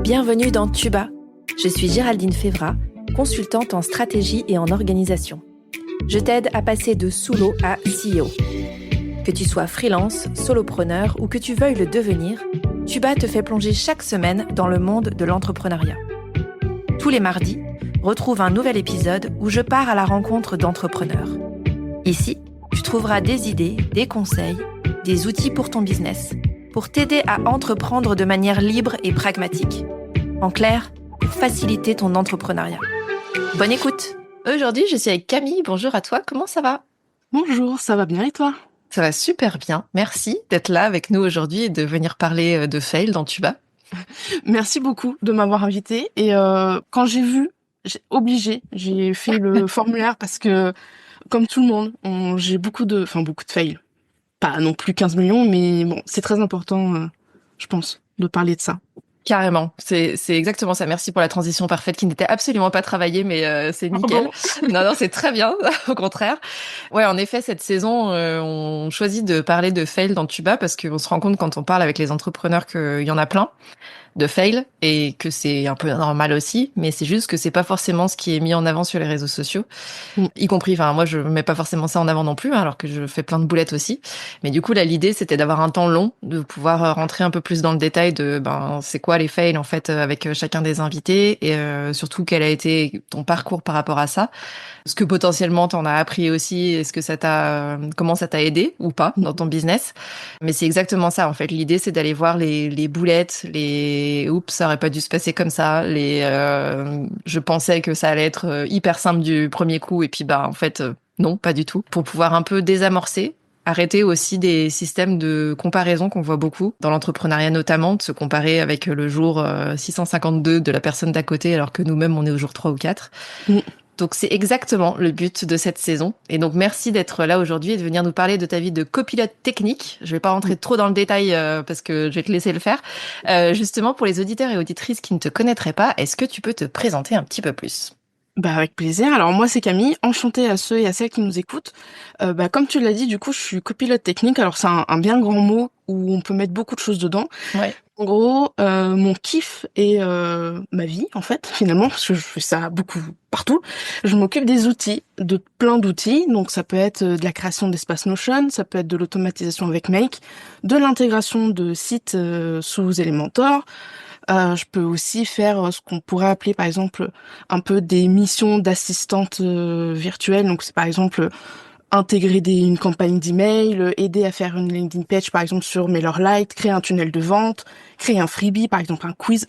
Bienvenue dans Tuba. Je suis Géraldine Févra, consultante en stratégie et en organisation. Je t'aide à passer de sous-l'eau à CEO. Que tu sois freelance, solopreneur ou que tu veuilles le devenir, Tuba te fait plonger chaque semaine dans le monde de l'entrepreneuriat. Tous les mardis, retrouve un nouvel épisode où je pars à la rencontre d'entrepreneurs. Ici, tu trouveras des idées, des conseils, des outils pour ton business, pour t'aider à entreprendre de manière libre et pragmatique. En clair, pour faciliter ton entrepreneuriat. Bonne écoute! Aujourd'hui, je suis avec Camille. Bonjour à toi, comment ça va? Bonjour, ça va bien et toi? Ça va super bien. Merci d'être là avec nous aujourd'hui et de venir parler de fail dans Tuba. Merci beaucoup de m'avoir invitée. Et quand j'ai vu, j'ai fait le formulaire parce que, comme tout le monde, j'ai beaucoup de fails. Pas non plus 15 millions, mais bon, c'est très important, je pense, de parler de ça. Carrément, c'est exactement ça. Merci pour la transition parfaite qui n'était absolument pas travaillée, mais c'est nickel. Pardon. Non, c'est très bien, au contraire. Ouais, en effet, cette saison, on choisit de parler de fail dans Tuba parce qu'on se rend compte quand on parle avec les entrepreneurs qu'il y en a plein de fail et que c'est un peu normal aussi, mais c'est juste que c'est pas forcément ce qui est mis en avant sur les réseaux sociaux, Mm. y compris, enfin moi je mets pas forcément ça en avant non plus, hein, alors que je fais plein de boulettes aussi. Mais du coup là l'idée c'était d'avoir un temps long, de pouvoir rentrer un peu plus dans le détail de c'est quoi les fails en fait avec chacun des invités et surtout quel a été ton parcours par rapport à ça. Ce que potentiellement t'en as appris aussi, est-ce que comment ça t'a aidé ou pas dans ton business? Mais c'est exactement ça en fait. L'idée c'est d'aller voir les boulettes, les oups, ça aurait pas dû se passer comme ça. Je pensais que ça allait être hyper simple du premier coup et puis en fait non, pas du tout. Pour pouvoir un peu désamorcer. Arrêter aussi des systèmes de comparaison qu'on voit beaucoup dans l'entrepreneuriat notamment, de se comparer avec le jour 652 de la personne d'à côté alors que nous-mêmes on est au jour 3 ou 4. Mm. Donc c'est exactement le but de cette saison. Et donc merci d'être là aujourd'hui et de venir nous parler de ta vie de copilote technique. Je vais pas rentrer trop dans le détail parce que je vais te laisser le faire. Justement pour les auditeurs et auditrices qui ne te connaîtraient pas, est-ce que tu peux te présenter un petit peu plus? Bah avec plaisir. Alors moi c'est Camille, enchantée à ceux et à celles qui nous écoutent. Comme tu l'as dit, du coup je suis copilote technique. Alors c'est un bien grand mot où on peut mettre beaucoup de choses dedans. Ouais. En gros, mon kiff est ma vie, en fait, finalement, parce que je fais ça beaucoup partout. Je m'occupe des outils, de plein d'outils. Donc, ça peut être de la création d'espace Notion, ça peut être de l'automatisation avec Make, de l'intégration de sites sous Elementor. Je peux aussi faire ce qu'on pourrait appeler, par exemple, un peu des missions d'assistante virtuelle. Donc, c'est par exemple intégrer une campagne d'email, aider à faire une landing page par exemple sur MailerLite, créer un tunnel de vente, créer un freebie par exemple un quiz.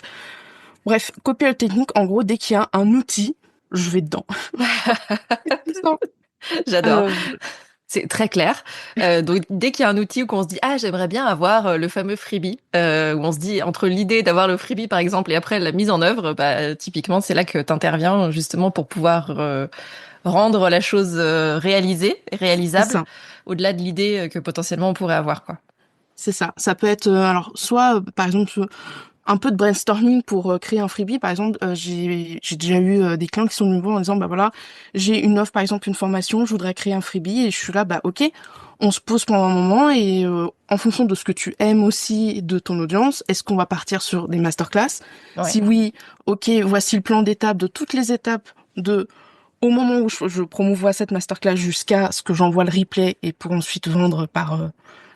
Bref, copilote technique, en gros, dès qu'il y a un outil, je vais dedans. J'adore. Euh, C'est très clair. Donc dès qu'il y a un outil où on se dit ah j'aimerais bien avoir le fameux freebie, où on se dit entre l'idée d'avoir le freebie par exemple et après la mise en œuvre, typiquement c'est là que t'interviens justement pour pouvoir rendre la chose réalisée, c'est réalisable, ça, au-delà de l'idée que potentiellement on pourrait avoir quoi. c'est ça. Ça peut être alors soit par exemple un peu de brainstorming pour créer un freebie. Par exemple, j'ai déjà eu des clients qui sont venus me voir en disant bah voilà, j'ai une offre par exemple une formation, je voudrais créer un freebie et je suis là bah ok. On se pose pendant un moment et en fonction de ce que tu aimes aussi de ton audience, est-ce qu'on va partir sur des masterclass? Ouais. Si oui, ok, voici le plan d'étape de toutes les étapes de au moment où je promouvois cette masterclass jusqu'à ce que j'envoie le replay et pour ensuite vendre par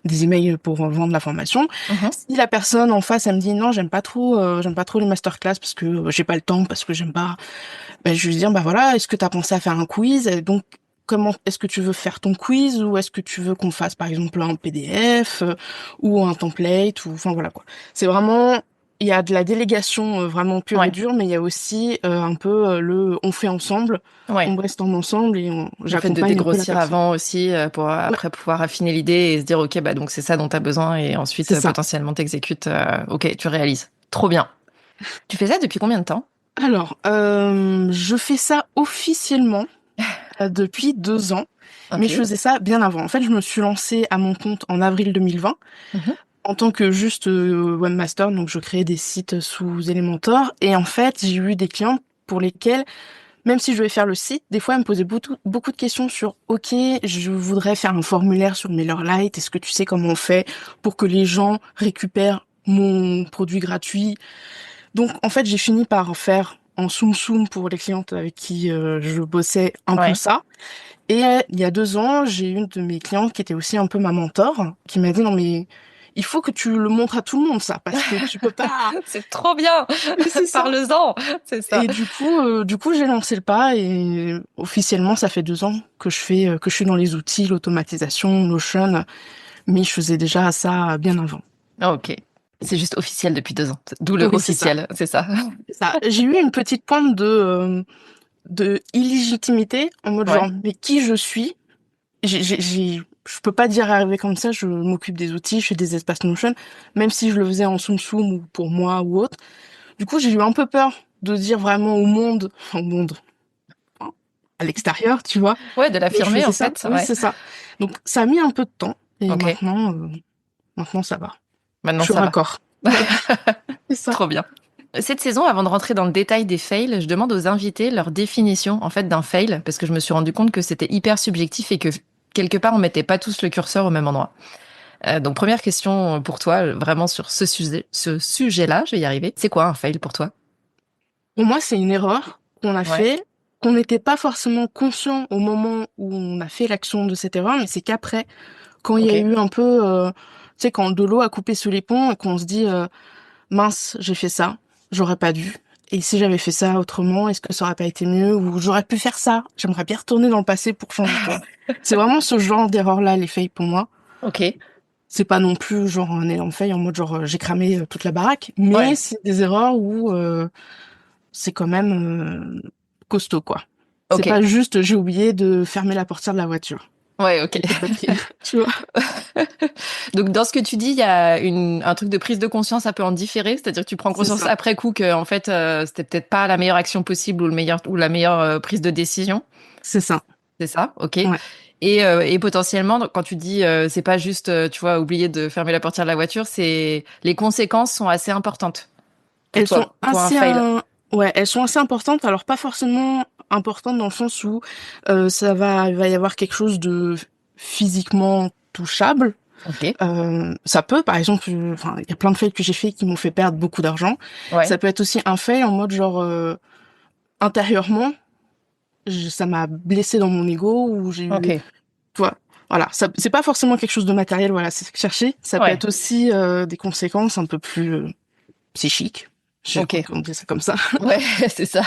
des emails pour vendre la formation. Mhm. Si la personne en face elle me dit non, j'aime pas trop les masterclass parce que j'ai pas le temps, parce que j'aime pas, ben, je vais lui dire bah voilà, est-ce que tu as pensé à faire un quiz? Et donc comment est-ce que tu veux faire ton quiz ou est-ce que tu veux qu'on fasse par exemple un PDF ou un template ou enfin voilà quoi. C'est vraiment il y a de la délégation vraiment pure et Ouais. dure, mais il y a aussi un peu le on fait ensemble, on Ouais. brainstorm ensemble et Le fait de j'accompagne un peu la dégrossir personne. avant aussi pour Ouais, après pouvoir affiner l'idée et se dire ok donc c'est ça dont tu as besoin et ensuite c'est ça. potentiellement t'exécutes ok tu réalises. Trop bien. Tu fais ça depuis combien de temps? Alors, je fais ça officiellement depuis 2 ans, mais je Ok. faisais ça bien avant. En fait, je me suis lancée à mon compte en avril 2020 Mhm. en tant que juste webmaster, donc je créais des sites sous Elementor. Et en fait, j'ai eu des clients pour lesquels, même si je devais faire le site, des fois, ils me posaient beaucoup de questions sur, OK, je voudrais faire un formulaire sur MailerLite. Est-ce que tu sais comment on fait pour que les gens récupèrent mon produit gratuit? Donc, en fait, j'ai fini par faire en Soum Soum pour les clientes avec qui je bossais un peu Ouais. ça. Et il y a 2 ans, j'ai une de mes clientes qui était aussi un peu ma mentor, qui m'a dit, non, mais il faut que tu le montres à tout le monde, ça, parce que tu peux pas. C'est trop bien. Mais c'est ça. Parle-en. C'est ça. Et du coup, j'ai lancé le pas et officiellement, ça fait 2 ans que je suis dans les outils, l'automatisation, Notion, mais je faisais déjà ça bien avant. Ah, ok. C'est juste officiel depuis 2 ans. D'où le Oui, c'est ça. officiel, c'est ça. C'est ça. J'ai eu une petite pointe de illégitimité en mode Ouais. genre, mais qui je suis? Je peux pas dire arriver comme ça, je m'occupe des outils, je fais des espaces Notion, même si je le faisais en Soum Soum ou pour moi ou autre. Du coup, j'ai eu un peu peur de dire vraiment au monde, hein, à l'extérieur, tu vois, Ouais, de que je l'affirmer, faisais en ça. fait. Oui, Ouais. c'est ça. Donc, ça a mis un peu de temps et Ok. maintenant, ça va. Je Maintenant, suis ça va. raccord. Voilà, c'est ça. Trop bien. Cette saison, avant de rentrer dans le détail des fails, je demande aux invités leur définition, en fait, d'un fail, parce que je me suis rendu compte que c'était hyper subjectif et que quelque part, on mettait pas tous le curseur au même endroit. Donc, première question pour toi, vraiment sur ce sujet-là, je vais y arriver. C'est quoi un fail pour toi? Pour moi, c'est une erreur qu'on a Ouais. fait, qu'on n'était pas forcément conscient au moment où on a fait l'action de cette erreur, mais c'est qu'après, quand il y a Ok. eu un peu, tu sais, quand de l'eau a coupé sous les ponts et qu'on se dit, mince, j'ai fait ça, j'aurais pas dû. Et si j'avais fait ça autrement, est-ce que ça aurait pas été mieux? Ou j'aurais pu faire ça. J'aimerais bien retourner dans le passé pour changer, tu vois. C'est vraiment ce genre d'erreur-là, les fails pour moi. Ok. C'est pas non plus genre un élan de fail en mode genre j'ai cramé toute la baraque, mais Ouais. c'est des erreurs où c'est quand même costaud, quoi. C'est Ok. pas juste j'ai oublié de fermer la portière de la voiture. Ouais, ok. Il y a pas de batterie, tu vois. Donc, dans ce que tu dis, il y a un truc de prise de conscience un peu en différé, c'est-à-dire que tu prends C'est conscience ça. après coup que, en fait, c'était peut-être pas la meilleure action possible ou la meilleure prise de décision. C'est ça. C'est ça, ok. Ouais. Et potentiellement, donc, quand tu dis, c'est pas juste, tu vois, oublier de fermer la portière de la voiture, c'est les conséquences sont assez importantes pour Elles sont toi, pour un assez, fail. ouais, elles sont assez importantes. Alors pas forcément importantes dans le sens où il va y avoir quelque chose de physiquement touchable. Ok. Ça peut, par exemple, enfin, il y a plein de fails que j'ai fait qui m'ont fait perdre beaucoup d'argent. Ouais. Ça peut être aussi un fail en mode genre intérieurement, ça m'a blessé dans mon ego ou j'ai eu, Ok. tu vois, voilà. Ça, c'est pas forcément quelque chose de matériel. Voilà, c'est ce que je cherchais. Ça peut Ouais. être aussi des conséquences un peu plus psychiques. Je crois Ok. qu'on dit ça comme ça. Ouais, c'est ça.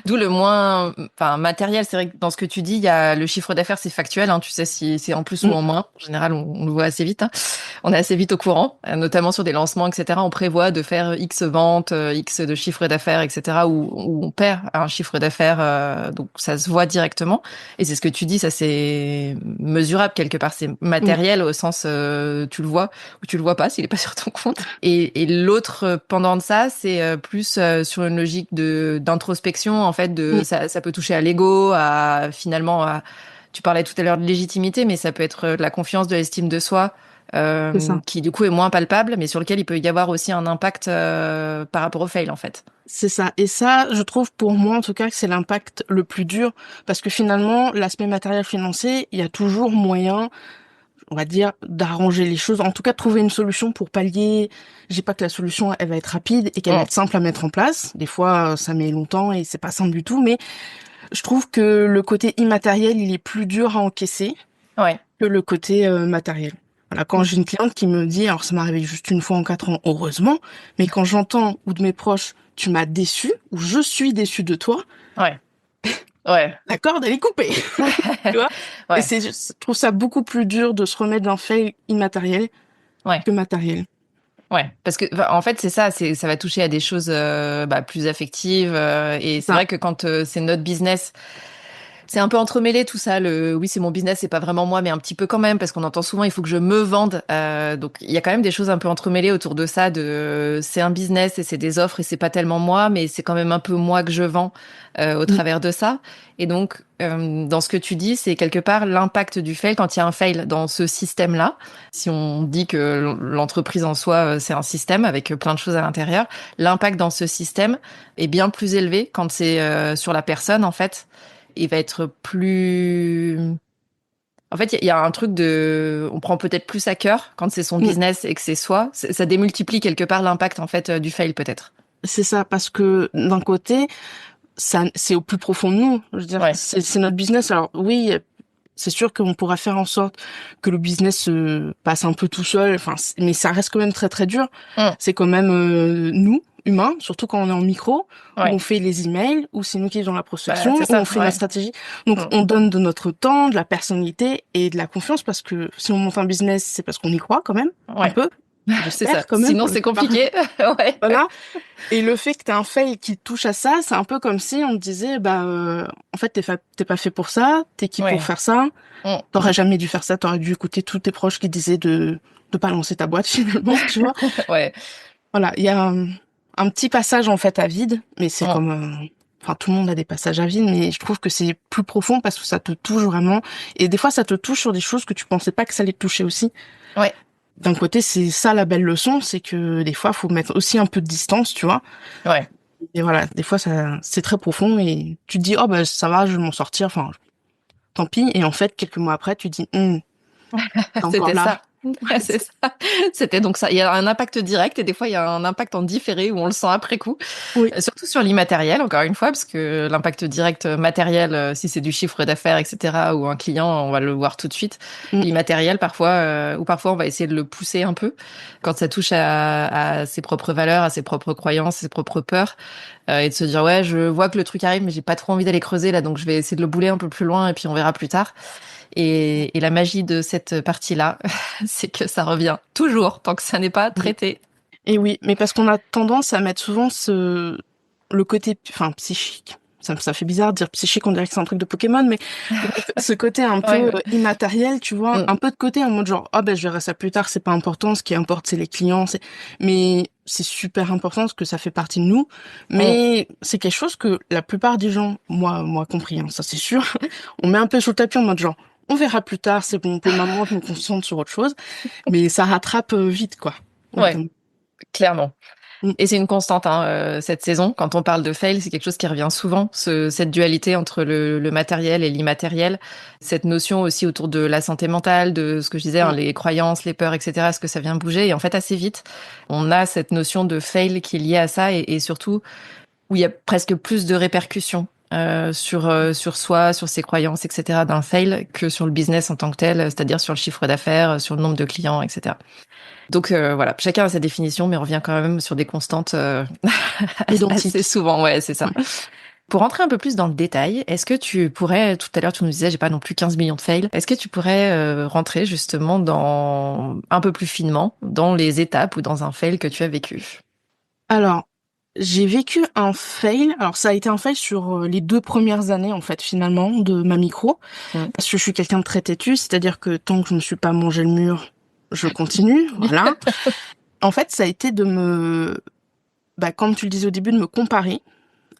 D'où le moins, enfin, matériel. C'est vrai que dans ce que tu dis, il y a le chiffre d'affaires, c'est factuel, hein. Tu sais si c'est en plus ou Mm, en moins. En général, on le voit assez vite, hein. On est assez vite au courant, notamment sur des lancements, etc. On prévoit de faire X ventes, X de chiffre d'affaires, etc. Où on perd un chiffre d'affaires, donc ça se voit directement. Et c'est ce que tu dis, ça c'est mesurable quelque part. C'est mm, matériel au sens, tu le vois ou tu le vois pas s'il est pas sur ton compte. Et l'autre pendant de ça, c'est plus sur une logique de d'introspection. En fait, mm, ça peut toucher à l'ego, à finalement à, tu parlais tout à l'heure de légitimité, mais ça peut être de la confiance, de l'estime de soi, c'est ça. qui du coup est moins palpable, mais sur lequel il peut y avoir aussi un impact par rapport au fail en fait. C'est ça. Et ça, je trouve pour moi en tout cas que c'est l'impact le plus dur parce que finalement, l'aspect matériel financier, il y a toujours moyen, on va dire, d'arranger les choses. En tout cas, de trouver une solution pour pallier. Je dis pas que la solution, elle va être rapide et qu'elle va Mm. être simple à mettre en place. Des fois, ça met longtemps et c'est pas simple du tout. Mais je trouve que le côté immatériel, il est plus dur à encaisser Ouais. que le côté matériel. Voilà, quand j'ai une cliente qui me dit, alors ça m'est arrivé juste une fois en 4 ans, heureusement, mais quand j'entends ou de mes proches, tu m'as déçu ou je suis déçu de toi, Ouais. Ouais. la corde elle est coupée, tu vois. Et Ouais. je trouve ça beaucoup plus dur de se remettre d'un fail immatériel Ouais. que matériel. Ouais, parce que enfin, en fait c'est ça, ça va toucher à des choses plus affectives et c'est Ça, vrai que quand c'est notre business, c'est un peu entremêlé tout ça. Le oui c'est mon business, c'est pas vraiment moi, mais un petit peu quand même parce qu'on entend souvent il faut que je me vende. Donc il y a quand même des choses un peu entremêlées autour de ça. De c'est un business et c'est des offres et c'est pas tellement moi, mais c'est quand même un peu moi que je vends au mm, travers de ça. Et donc dans ce que tu dis, c'est quelque part l'impact du fail quand il y a un fail dans ce système-là. Si on dit que l'entreprise en soi c'est un système avec plein de choses à l'intérieur, l'impact dans ce système est bien plus élevé quand c'est sur la personne en fait il va être plus... En fait, il y a un truc de... On prend peut-être plus à cœur quand c'est son mm. business et que c'est soi. Ça démultiplie quelque part l'impact, en fait, du fail, peut-être. C'est ça, parce que d'un côté, ça, c'est au plus profond de nous. Je veux dire, Ouais. c'est notre business. Alors oui, c'est sûr qu'on pourra faire en sorte que le business se passe un peu tout seul. Enfin, mais ça reste quand même très très dur. Mm. C'est quand même nous, humains, surtout quand on est en micro, où on Ouais. fait les emails, où c'est nous qui faisons la Bah, prospection, c'est où on ça, fait notre ouais. stratégie. Donc Mm. on donne de notre temps, de la personnalité et de la confiance parce que si on monte un business, c'est parce qu'on y croit quand même, un Ouais. peu. C'est ça. J'espère quand même Sinon, pour la c'est plupart. compliqué. Ouais. Voilà. Et le fait que t'aies un fail qui touche à ça, c'est un peu comme si on te disait, bah, en fait, t'es pas fait pour ça, t'es qui pour Ouais. faire ça, Mm. t'aurais jamais dû faire ça, t'aurais dû écouter tous tes proches qui disaient de pas lancer ta boîte finalement, tu vois. Ouais. Voilà, il y a un petit passage en fait à vide, mais c'est Mm. comme, enfin, tout le monde a des passages à vide, mais je trouve que c'est plus profond parce que ça te touche vraiment. Et des fois, ça te touche sur des choses que tu pensais pas que ça allait te toucher aussi. Ouais. D'un côté, c'est ça la belle leçon, c'est que des fois, faut mettre aussi un peu de distance, tu vois. Ouais. Et voilà, des fois, ça, c'est très profond et tu te dis, oh, bah, ça va, je vais m'en sortir, enfin, tant pis. Et en fait, quelques mois après, tu te dis, t'es encore C'était là. ça. C'est ça. C'était donc ça. Il y a un impact direct et des fois il y a un impact en différé où on le sent après coup. Oui, Surtout sur l'immatériel, encore une fois, parce que l'impact direct matériel, si c'est du chiffre d'affaires, etc., ou un client, on va le voir tout de suite. mm, L'immatériel, parfois, ou parfois on va essayer de le pousser un peu quand ça touche à ses propres valeurs, à ses propres croyances, ses propres peurs, et de se dire ouais, je vois que le truc arrive, mais j'ai pas trop envie d'aller creuser là, donc je vais essayer de le bouler un peu plus loin et puis on verra plus tard. Et la magie de cette partie-là, c'est que ça revient toujours tant que ça n'est pas oui. traité. Et oui, mais parce qu'on a tendance à mettre souvent le côté, enfin, psychique. Ça fait bizarre de dire psychique, on dirait que c'est un truc de Pokémon, mais bref, ce côté un Ouais, peu ouais. immatériel, tu vois, Mm, un peu de côté en mode genre, ah ben je verrai ça plus tard, c'est pas important, ce qui importe c'est les clients, mais c'est super important parce que ça fait partie de nous, mm. mais c'est quelque chose que la plupart des gens, moi compris, hein, ça c'est sûr, on met un peu sur le tapis en mode genre, on verra plus tard, c'est bon, pour le moment je me concentre sur autre chose, mais ça rattrape vite quoi. Au bout Ouais, d'un- clairement. Mm. Et c'est une constante, hein, cette saison. Quand on parle de fail, c'est quelque chose qui revient souvent, cette dualité entre le matériel et l'immatériel. Cette notion aussi autour de la santé mentale, de ce que je disais, hein, Mm. les croyances, les peurs, etc. Est-ce que ça vient bouger? Et en fait, assez vite, on a cette notion de fail qui est liée à ça et surtout où il y a presque plus de répercussions. Sur soi, sur ses croyances, etc. d'un fail que sur le business en tant que tel, c'est-à-dire sur le chiffre d'affaires, sur le nombre de clients, etc. Donc voilà, chacun a sa définition, mais on revient quand même sur des constantes assez Identique. souvent. Ouais, c'est ça. Ouais. Pour rentrer un peu plus dans le détail, est-ce que tu pourrais, tout à l'heure tu nous disais, j'ai pas non plus 15 millions de fails, est-ce que tu pourrais rentrer justement dans un peu plus finement dans les étapes ou dans un fail que tu as vécu? Alors, j'ai vécu un fail. Alors, ça a été un fail sur les 2 premières années, en fait, finalement, de ma micro. Mm. Parce que je suis quelqu'un de très têtu, c'est-à-dire que tant que je ne me suis pas mangé le mur, je continue, voilà. En fait, ça a été bah, comme tu le disais au début, de me comparer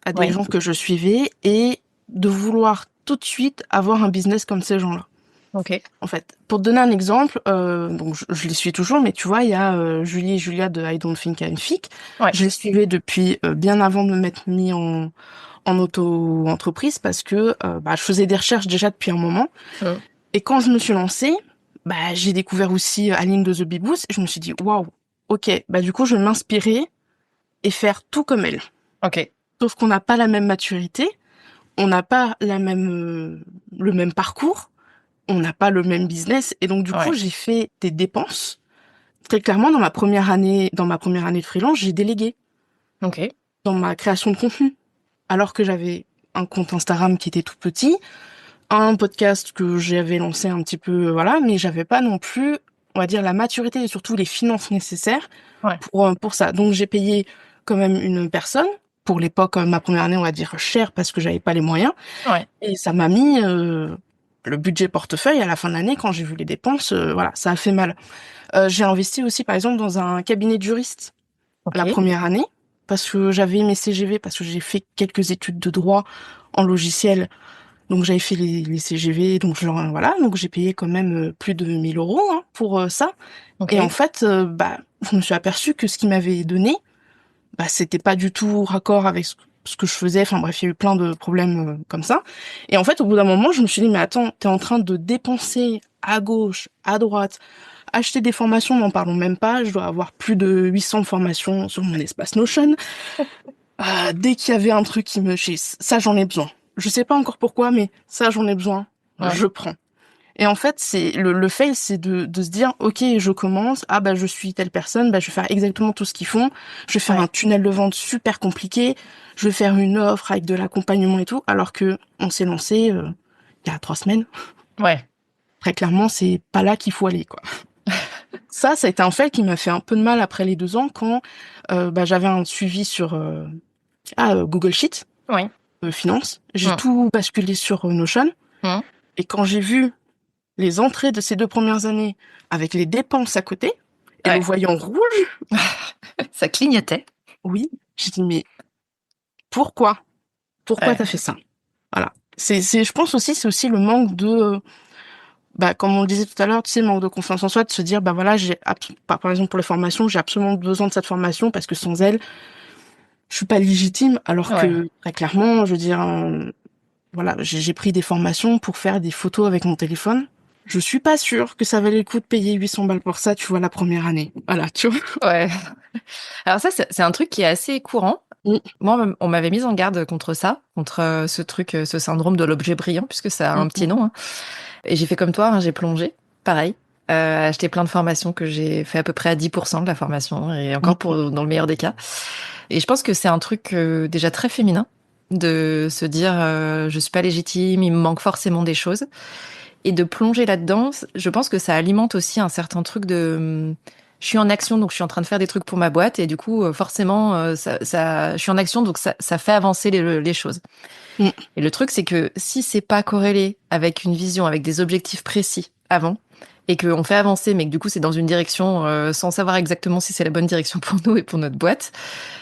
à des Oui, gens que je suivais et de vouloir tout de suite avoir un business comme ces gens-là. ok. En fait, pour te donner un exemple, donc je les suis toujours, mais tu vois, il y a Julie et Julia de I Don't Think I'm Fake. Ouais. Je les suivais depuis bien avant de me mettre mis en auto-entreprise parce que bah, je faisais des recherches déjà depuis un moment. Mm. Et quand je me suis lancée, bah, j'ai découvert aussi Aline de The Bee Boost et je me suis dit, waouh, ok, bah du coup, je vais m'inspirer et faire tout comme elle. Ok. Sauf qu'on n'a pas la même maturité, on n'a pas le même parcours, on n'a pas le même business. Et donc, du coup, Ouais. j'ai fait des dépenses. Très clairement, dans ma première année de freelance, j'ai délégué Ok. dans ma création de contenu. Alors que j'avais un compte Instagram qui était tout petit, un podcast que j'avais lancé un petit peu, voilà, mais j'avais pas non plus, on va dire, la maturité et surtout les finances nécessaires Ouais. pour ça. Donc, j'ai payé quand même une personne. Pour l'époque, ma première année, on va dire cher parce que j'avais pas les moyens. Ouais. Et ça m'a mis le budget portefeuille à la fin de l'année quand j'ai vu les dépenses. Voilà, ça a fait mal. J'ai investi aussi, par exemple, dans un cabinet de juriste la Ok. première année parce que j'avais mes CGV, parce que j'ai fait quelques études de droit en logiciel. Donc j'avais fait les CGV, donc voilà, donc j'ai payé quand même plus de 1 000 € hein, pour ça. Et en Ok. fait, bah, je me suis aperçue que ce qu'ils m'avaient donné, bah, c'était pas du tout raccord avec ce que je faisais. Enfin bref, il y a eu plein de problèmes comme ça. Et en fait, au bout d'un moment, je me suis dit, mais attends, t'es en train de dépenser à gauche, à droite, Acheter des formations, n'en parlons même pas. Je dois avoir plus de 800 formations sur mon espace Notion. Dès qu'il y avait un truc qui me... Ça, j'en ai besoin. Je sais pas encore pourquoi, mais ça, j'en ai besoin. Ouais. Je prends. Et en fait, c'est le fail, c'est de se dire, ok, je commence, ah bah je suis telle personne, bah je vais faire exactement tout ce qu'ils font, je vais faire Ouais. un tunnel de vente super compliqué, je vais faire une offre avec de l'accompagnement et tout, alors que on s'est lancé il y a 3 semaines. Ouais. Très clairement, c'est pas là qu'il faut aller, quoi. Ça a été un fail qui m'a fait un peu de mal après les 2 ans quand bah, j'avais un suivi sur Google Sheet, Oui. finance. J'ai Mm. tout basculé sur Notion. Mm. Et quand j'ai vu les entrées de ces 2 premières années avec les dépenses à côté et le Ouais. voyant rouge, Ça clignotait. oui, j'ai dit mais pourquoi? Pourquoi Ouais. t'as fait ça? Voilà. Je pense aussi, c'est aussi le manque de, bah, comme on le disait tout à l'heure, tu sais, le manque de confiance en soi, de se dire, bah voilà, par exemple pour les formations, j'ai absolument besoin de cette formation parce que sans elle, je suis pas légitime, alors Ouais. que très clairement, je veux dire, voilà, j'ai pris des formations pour faire des photos avec mon téléphone. Je suis pas sûre que ça valait le coup de payer 800 balles pour ça, tu vois, la première année. Voilà, tu vois. Ouais. Alors ça, c'est un truc qui est assez courant. Mm, Moi, on m'avait mise en garde contre ça, contre ce truc, ce syndrome de l'objet brillant, puisque ça a mm, un petit nom, hein. Et j'ai fait comme toi, hein, j'ai plongé, pareil, acheté plein de formations que j'ai fait à peu près à 10% de la formation, et mm, encore dans le meilleur des cas. Et je pense que c'est un truc déjà très féminin, de se dire je suis pas légitime, il me manque forcément des choses. Et de plonger là-dedans, je pense que ça alimente aussi un certain truc de je suis en action, donc je suis en train de faire des trucs pour ma boîte, et du coup, forcément, je suis en action, donc ça fait avancer les choses. mm. Et le truc, c'est que si c'est pas corrélé avec une vision, avec des objectifs précis avant, et qu'on fait avancer, mais que du coup c'est dans une direction sans savoir exactement si c'est la bonne direction pour nous et pour notre boîte,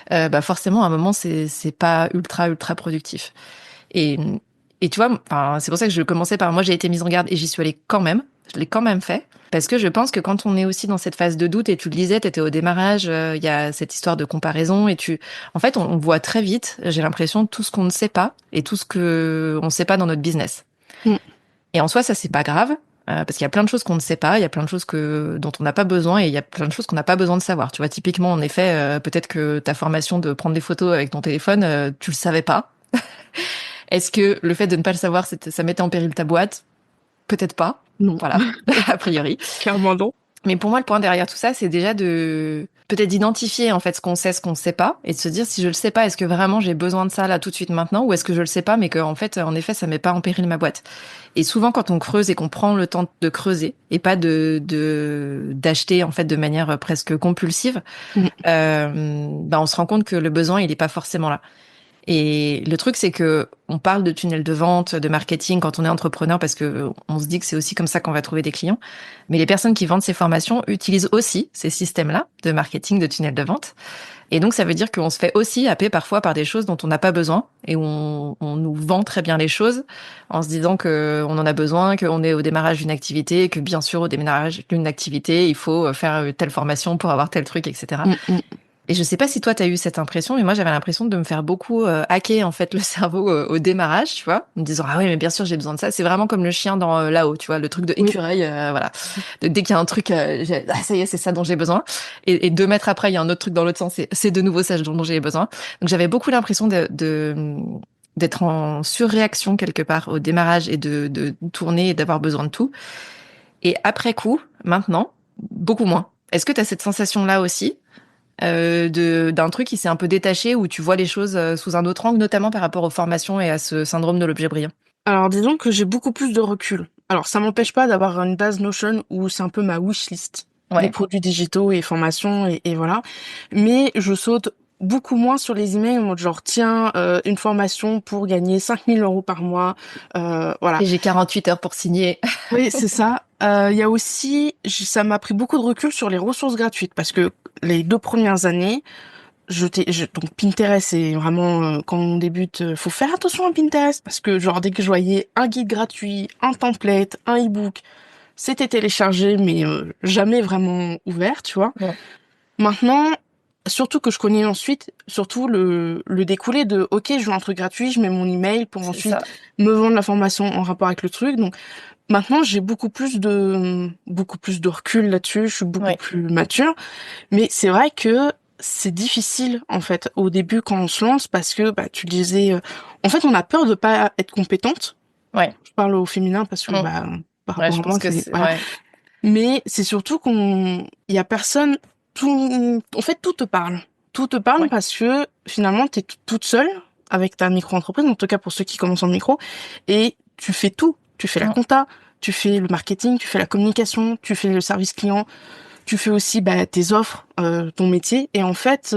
bah forcément à un moment c'est pas ultra productif. Et et tu vois, enfin c'est pour ça que je commençais par moi j'ai été mise en garde et j'y suis allée quand même. Je l'ai quand même fait parce que je pense que quand on est aussi dans cette phase de doute et tu le disais, t'étais au démarrage, il y a cette histoire de comparaison et en fait on voit très vite, j'ai l'impression tout ce qu'on ne sait pas et tout ce que on sait pas dans notre business. Mm. Et en soi, ça, c'est pas grave, parce qu'il y a plein de choses qu'on ne sait pas, il y a plein de choses dont on n'a pas besoin, et il y a plein de choses qu'on n'a pas besoin de savoir. Tu vois, typiquement, en effet, peut-être que ta formation de prendre des photos avec ton téléphone, tu le savais pas. Est-ce que le fait de ne pas le savoir, ça mettait en péril ta boîte? Peut-être pas. Non, Voilà, a priori. clairement non. Mais pour moi, le point derrière tout ça, c'est déjà de peut-être d'identifier en fait ce qu'on sait pas, et de se dire si je le sais pas, est-ce que vraiment j'ai besoin de ça là tout de suite maintenant, ou est-ce que je le sais pas, mais que en fait, en effet, ça met pas en péril ma boîte. Et souvent, quand on creuse et qu'on prend le temps de creuser et pas d'acheter en fait de manière presque compulsive, Mm. bah on se rend compte que le besoin il est pas forcément là. Et le truc, c'est que on parle de tunnel de vente, de marketing quand on est entrepreneur parce que on se dit que c'est aussi comme ça qu'on va trouver des clients. Mais les personnes qui vendent ces formations utilisent aussi ces systèmes-là de marketing, de tunnel de vente. Et donc, ça veut dire qu'on se fait aussi happer parfois par des choses dont on n'a pas besoin et on nous vend très bien les choses en se disant que on en a besoin, qu'on est au démarrage d'une activité, que bien sûr, au démarrage d'une activité, il faut faire telle formation pour avoir tel truc, etc. Mm, mm. Et je sais pas si toi t'as eu cette impression, mais moi j'avais l'impression de me faire beaucoup hacker en fait le cerveau au démarrage, tu vois, en me disant ah oui mais bien sûr j'ai besoin de ça. C'est vraiment comme le chien dans là-haut, tu vois, le truc de Oui. écureuil, voilà. Dès qu'il y a un truc, ah, ça y est c'est ça dont j'ai besoin. Et 2 mètres après il y a un autre truc dans l'autre sens, c'est de nouveau ça dont j'ai besoin. Donc j'avais beaucoup l'impression d'être en surréaction quelque part au démarrage et de tourner et d'avoir besoin de tout. Et après coup, maintenant, beaucoup moins. Est-ce que tu as cette sensation-là aussi? D'un truc qui s'est un peu détaché où tu vois les choses sous un autre angle, notamment par rapport aux formations et à ce syndrome de l'objet brillant. Alors disons que j'ai beaucoup plus de recul. Alors ça m'empêche pas d'avoir une base Notion où c'est un peu ma wish list des Ouais. produits digitaux et formations et voilà. Mais je saute beaucoup moins sur les emails en mode genre tiens une formation pour gagner 5 000 € par mois. Voilà. Et j'ai 48 heures pour signer. Oui, c'est ça. Il y a aussi, ça m'a pris beaucoup de recul sur les ressources gratuites parce que les 2 premières années, donc Pinterest, c'est vraiment quand on débute, faut faire attention à Pinterest parce que genre dès que je voyais un guide gratuit, un template, un e-book, c'était téléchargé mais jamais vraiment ouvert, tu vois. Ouais. Maintenant, surtout que je connais ensuite, surtout le découlé de OK, je veux un truc gratuit, je mets mon email pour C'est ensuite ça. me vendre la formation en rapport avec le truc. Donc Maintenant, j'ai beaucoup plus de recul là-dessus. Je suis beaucoup Ouais, plus mature. Mais c'est vrai que c'est difficile, en fait, au début quand on se lance parce que, bah, tu disais, en fait, on a peur de pas être compétente. ouais. Je parle au féminin parce que, Mm. bah, par Ouais, rapport je à pense moi, que c'est, c'est... voilà. Ouais, Mais c'est surtout il y a personne, en fait, tout te parle. Tout te parle ouais, parce que finalement, t'es toute seule avec ta micro-entreprise, en tout cas pour ceux qui commencent en micro, et tu fais tout. Tu fais la Mm. compta, tu fais le marketing, tu fais la communication, tu fais le service client, tu fais aussi bah, tes offres, ton métier, et en fait,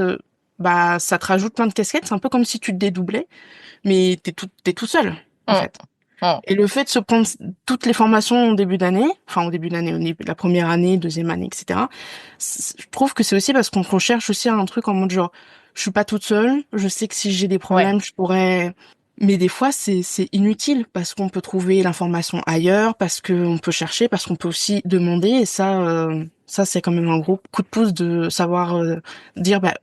bah ça te rajoute plein de casquettes. C'est un peu comme si tu te dédoublais, mais t'es tout seul en Mm. fait. Mm. Et le fait de se prendre toutes les formations au début d'année, enfin au début d'année, au début de la première année, deuxième année, etc. Je trouve que c'est aussi parce qu'on recherche aussi un truc en mode genre, je suis pas toute seule, je sais que si j'ai des Ouais, problèmes, je pourrais. Mais des fois, c'est inutile parce qu'on peut trouver l'information ailleurs, parce qu'on peut chercher, parce qu'on peut aussi demander. Et ça c'est quand même un gros coup de pouce de savoir dire, bah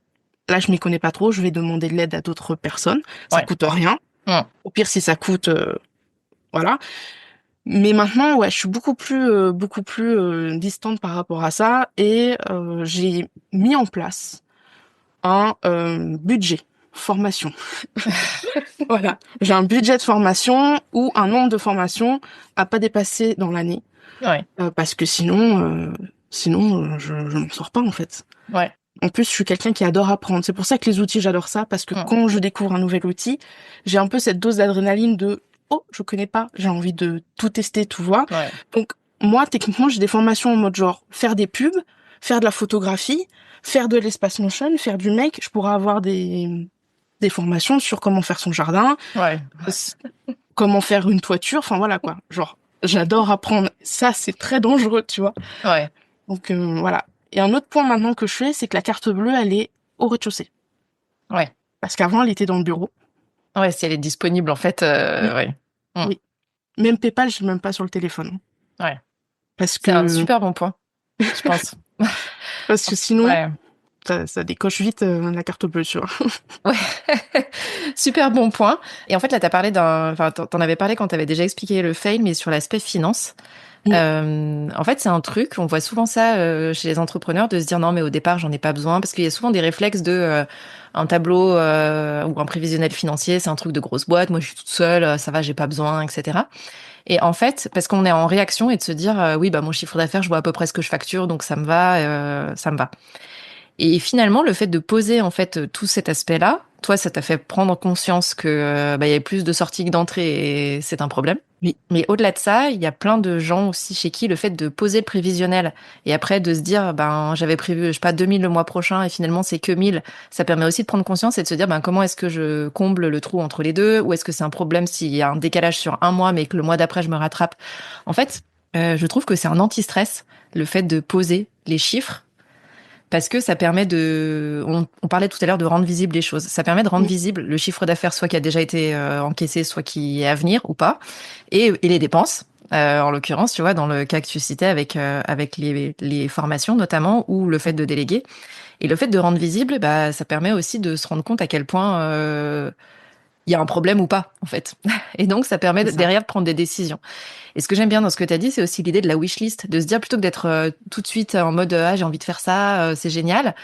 là je m'y connais pas trop, je vais demander de l'aide à d'autres personnes. Ça ouais. coûte rien. Mm. Au pire, si ça coûte, voilà. Mais maintenant, ouais, je suis beaucoup plus distante par rapport à ça et j'ai mis en place un budget formation. Voilà, j'ai un budget de formation ou un nombre de formations à pas dépasser dans l'année Ouais, parce que sinon, je m'en sors pas en fait. ouais. En plus, je suis quelqu'un qui adore apprendre. C'est pour ça que les outils, j'adore ça, parce que Mm. quand je découvre un nouvel outil, j'ai un peu cette dose d'adrénaline de oh, je connais pas, j'ai envie de tout tester, tout voir. Ouais, Donc moi, techniquement, j'ai des formations en mode genre faire des pubs, faire de la photographie, faire de l'espace motion, faire du make. Je pourrais avoir des formations sur comment faire son jardin, ouais, s- comment faire une toiture. Enfin voilà quoi. Genre, j'adore apprendre. Ça, c'est très dangereux, tu vois. ouais, Donc voilà. Et un autre point maintenant que je fais, c'est que la carte bleue, elle est au rez-de-chaussée. ouais. Parce qu'avant, elle était dans le bureau. Ouais, si elle est disponible, en fait, Oui, ouais. Mm. oui. Même PayPal, je l'ai même pas sur le téléphone. Ouais. Parce C'est un que, super bon point, je pense. parce que sinon, Ouais. ça décoche vite la carte bleue, tu vois. Ouais. Super bon point. Et en fait, là, enfin, t'en avais parlé quand t'avais déjà expliqué le fail, mais sur l'aspect finance. Oui, En fait, c'est un truc, on voit souvent ça chez les entrepreneurs, de se dire non, mais au départ, j'en ai pas besoin, parce qu'il y a souvent des réflexes de un tableau ou un prévisionnel financier, c'est un truc de grosse boîte, moi je suis toute seule, ça va, j'ai pas besoin, etc. Et en fait, parce qu'on est en réaction et de se dire oui, bah mon chiffre d'affaires, je vois à peu près ce que je facture, donc ça me va, ça me va. Et finalement, le fait de poser en fait tout cet aspect-là, toi, ça t'a fait prendre conscience que bah, il y avait plus de sorties que d'entrées et c'est un problème. oui, Mais au-delà de ça, il y a plein de gens aussi chez qui le fait de poser le prévisionnel et après de se dire, ben, j'avais prévu, je sais pas, 2000 le mois prochain et finalement c'est que 1000, ça permet aussi de prendre conscience et de se dire, ben, comment est-ce que je comble le trou entre les deux ou est-ce que c'est un problème s'il y a un décalage sur un mois mais que le mois d'après je me rattrape. En fait, je trouve que c'est un anti-stress, le fait de poser les chiffres parce que ça permet on parlait tout à l'heure de rendre visible les choses. Ça permet de rendre oui, visible le chiffre d'affaires, soit qui a déjà été encaissé, soit qui est à venir ou pas, et les dépenses. En l'occurrence, tu vois, dans le cas que tu citais avec les formations notamment, ou le fait de déléguer. Et le fait de rendre visible, bah, ça permet aussi de se rendre compte à quel point il y a un problème ou pas, en fait. Et donc, ça permet c'est ça. derrière de prendre des décisions. Et ce que j'aime bien dans ce que tu as dit, c'est aussi l'idée de la wishlist, de se dire plutôt que d'être tout de suite en mode ah j'ai envie de faire ça, c'est génial,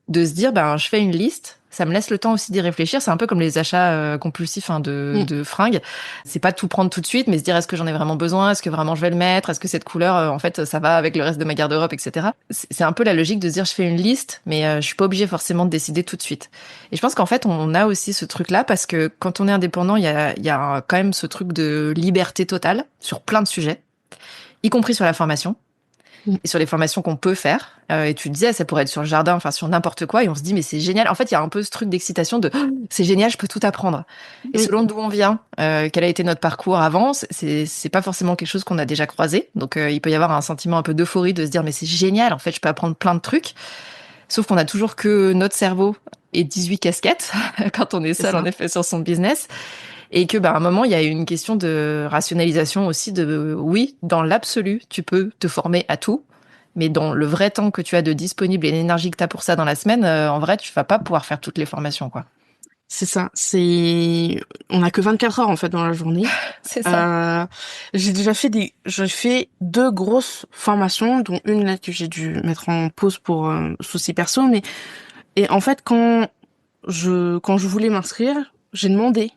de se dire ben je fais une liste, ça me laisse le temps aussi d'y réfléchir. C'est un peu comme les achats compulsifs hein, Mm. de fringues. C'est pas tout prendre tout de suite, mais se dire est-ce que j'en ai vraiment besoin, est-ce que vraiment je vais le mettre, est-ce que cette couleur en fait ça va avec le reste de ma garde-robe, etc. C'est un peu la logique de se dire je fais une liste, mais je suis pas obligée forcément de décider tout de suite. Et je pense qu'en fait on a aussi ce truc-là parce que quand on est indépendant, il y a quand même ce truc de liberté totale sur plein de sujets, y compris sur la formation Mm. et sur les formations qu'on peut faire. Et tu disais, ça pourrait être sur le jardin, enfin sur n'importe quoi, et on se dit, mais c'est génial. En fait, il y a un peu ce truc d'excitation de, oh, c'est génial, je peux tout apprendre. Et Oui, selon d'où on vient, quel a été notre parcours avant, c'est pas forcément quelque chose qu'on a déjà croisé. Donc, il peut y avoir un sentiment un peu d'euphorie de se dire, mais c'est génial, en fait, je peux apprendre plein de trucs. Sauf qu'on a toujours que notre cerveau et 18 casquettes quand on est c'est seul, en ça. effet, sur son business. Et que, bah, à un moment, il y a une question de rationalisation aussi de, oui, dans l'absolu, tu peux te former à tout. Mais dans le vrai temps que tu as de disponible et l'énergie que tu as pour ça dans la semaine, en vrai, tu vas pas pouvoir faire toutes les formations, quoi. C'est ça. On n'a que 24 heures en fait dans la journée. C'est ça. Euh, j'ai fait deux grosses formations, dont une là que j'ai dû mettre en pause pour soucis perso. Et en fait, quand je voulais m'inscrire, j'ai demandé,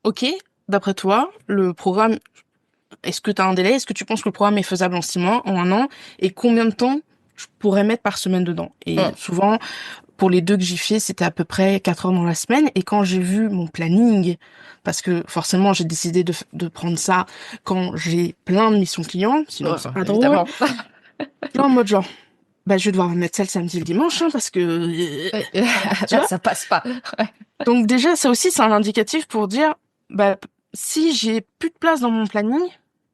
ok, d'après toi, le programme, est-ce que tu as un délai? Est-ce que tu penses que le programme est faisable en 6 mois, en un an? Et combien de temps je pourrais mettre par semaine dedans? Et Mm. souvent, pour les deux que j'ai fait, c'était à peu près 4 heures dans la semaine. Et quand j'ai vu mon planning, parce que forcément, j'ai décidé de prendre ça quand j'ai plein de missions clients, sinon Ouais, c'est pas drôle. évidemment. Là, en mode genre, bah, je vais devoir mettre ça le samedi et le dimanche, hein, parce que, Ouais. tu Là, vois. ça passe pas. Ouais. Donc déjà, ça aussi, c'est un indicatif pour dire, bah, si j'ai plus de place dans mon planning,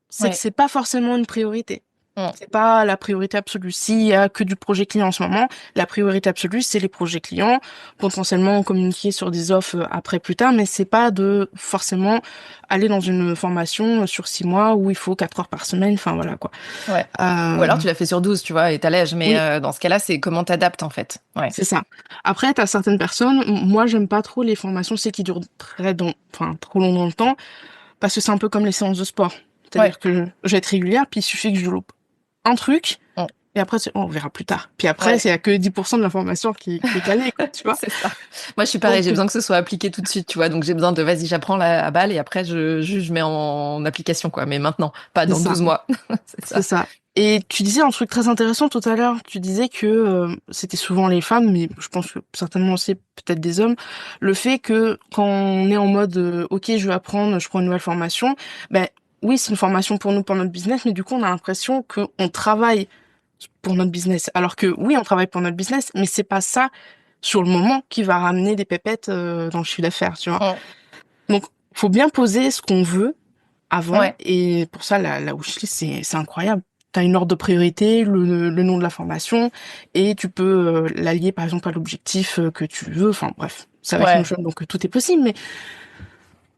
c'est que Ouais. c'est pas forcément une priorité. Mm. C'est pas la priorité absolue. S'il y a que du projet client en ce moment, la priorité absolue, c'est les projets clients, potentiellement communiquer sur des offres après plus tard, mais c'est pas de forcément aller dans une formation sur 6 mois où il faut 4 heures par semaine. Enfin, voilà, quoi. Ouais. Ou alors Euh, tu l'as fait sur 12, tu vois, et t'allèges. Mais oui, dans ce cas-là, c'est comment t'adaptes en fait. Ouais. c'est ça. Après, t'as certaines personnes, moi, j'aime pas trop les formations, c'est qui durent enfin, trop long dans le temps, parce que c'est un peu comme les séances de sport. Ouais. C'est-à-dire que je vais être régulière, puis il suffit que je loupe un truc, Mm. et après, on verra plus tard. Puis après, Ouais. c'est à que 10% de l'information qui est calée, quoi, tu vois. C'est ça. Moi, je suis pareil, Donc, j'ai besoin que ce soit appliqué tout de suite, tu vois. Donc, j'ai besoin de, vas-y, j'apprends la à balle et après, je mets en application, quoi. Mais maintenant, pas c'est dans ça, 12 mois. C'est c'est ça. ça. Et tu disais un truc très intéressant tout à l'heure. Tu disais que c'était souvent les femmes, mais je pense que certainement aussi peut-être des hommes, le fait que quand on est en mode OK, je vais apprendre, je prends une nouvelle formation, ben oui, c'est une formation pour nous, pour notre business, mais du coup, on a l'impression qu'on travaille pour notre business. Alors que oui, on travaille pour notre business, mais c'est pas ça sur le moment qui va ramener des pépettes dans le chiffre d'affaires, tu vois. Mm. Donc, faut bien poser ce qu'on veut avant, Ouais. et pour ça, la wishlist, c'est incroyable. Tu as une ordre de priorité, le nom de la formation, et tu peux l'allier, par exemple, à l'objectif que tu veux. Enfin, bref, c'est avec Ouais. Notion, donc tout est possible, mais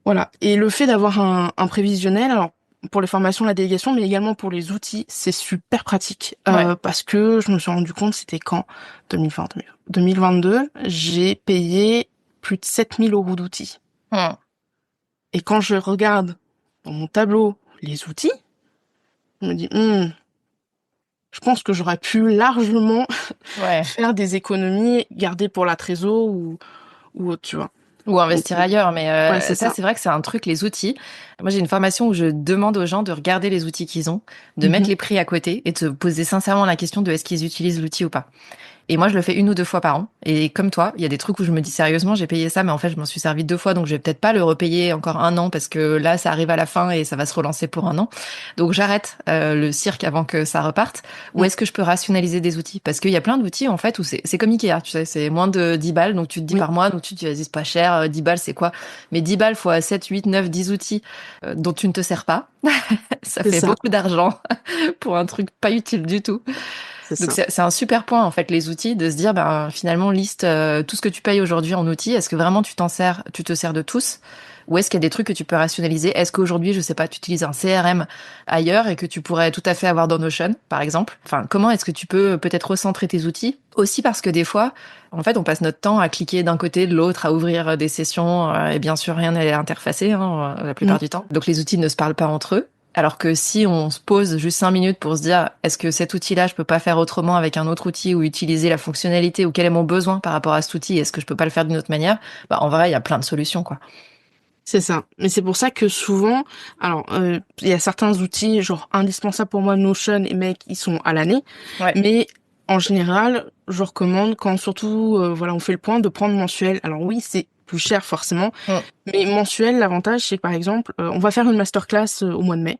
voilà. Et le fait d'avoir un prévisionnel, alors, pour les formations, la délégation, mais également pour les outils, c'est super pratique. Ouais. Parce que je me suis rendu compte, c'était quand? 2020, 2022, j'ai payé plus de 7 000 € d'outils. Mm. Et quand je regarde dans mon tableau les outils, je me dis, je pense que j'aurais pu largement Ouais. faire des économies, garder pour la trésor ou autre, tu vois. Ou Donc, investir ailleurs. Mais ouais, c'est ça, ça. c'est vrai que c'est un truc, les outils. Moi, j'ai une formation où je demande aux gens de regarder les outils qu'ils ont, de mettre Mhm. les prix à côté et de se poser sincèrement la question de est-ce qu'ils utilisent l'outil ou pas. Et moi, je le fais 1 ou 2 fois par an. Et comme toi, il y a des trucs où je me dis sérieusement, j'ai payé ça, mais en fait, je m'en suis servi 2 fois, donc je vais peut-être pas le repayer encore un an parce que là, ça arrive à la fin et ça va se relancer pour un an. Donc j'arrête le cirque avant que ça reparte. Ou Mm. est-ce que je peux rationaliser des outils? Parce qu'il y a plein d'outils en fait où c'est comme Ikea, tu sais, c'est moins de 10 balles, donc tu te dis Oui, par mois, donc tu te dis vas-y, c'est pas cher, 10 balles c'est quoi? Mais 10 balles fois 7, 8, 9, 10 outils dont tu ne te sers pas, ça c'est fait ça. beaucoup d'argent pour un truc pas utile du tout. C'est Donc ça. c'est un super point en fait les outils de se dire ben finalement liste tout ce que tu payes aujourd'hui en outils, est-ce que vraiment tu t'en sers, tu te sers de tous ou est-ce qu'il y a des trucs que tu peux rationaliser? Est-ce qu'aujourd'hui, je sais pas, tu utilises un CRM ailleurs et que tu pourrais tout à fait avoir dans Notion par exemple? Enfin, comment est-ce que tu peux peut-être recentrer tes outils? Aussi parce que des fois, en fait, on passe notre temps à cliquer d'un côté, de l'autre, à ouvrir des sessions et bien sûr rien n'est interfacé la Mm. plupart du temps. Donc les outils ne se parlent pas entre eux. Alors que si on se pose juste 5 minutes pour se dire, est-ce que cet outil-là, je peux pas faire autrement avec un autre outil ou utiliser la fonctionnalité ou quel est mon besoin par rapport à cet outil, est-ce que je peux pas le faire d'une autre manière? Bah, en vrai, il y a plein de solutions, quoi. C'est ça. Mais c'est pour ça que souvent, alors, il y a certains outils, genre indispensables pour moi, Notion et Make, ils sont à l'année. Ouais. Mais en général, je recommande quand surtout, voilà, on fait le point de prendre mensuel. Alors oui, c'est plus cher forcément, Mm. mais mensuel, l'avantage, c'est que par exemple, on va faire une masterclass au mois de mai.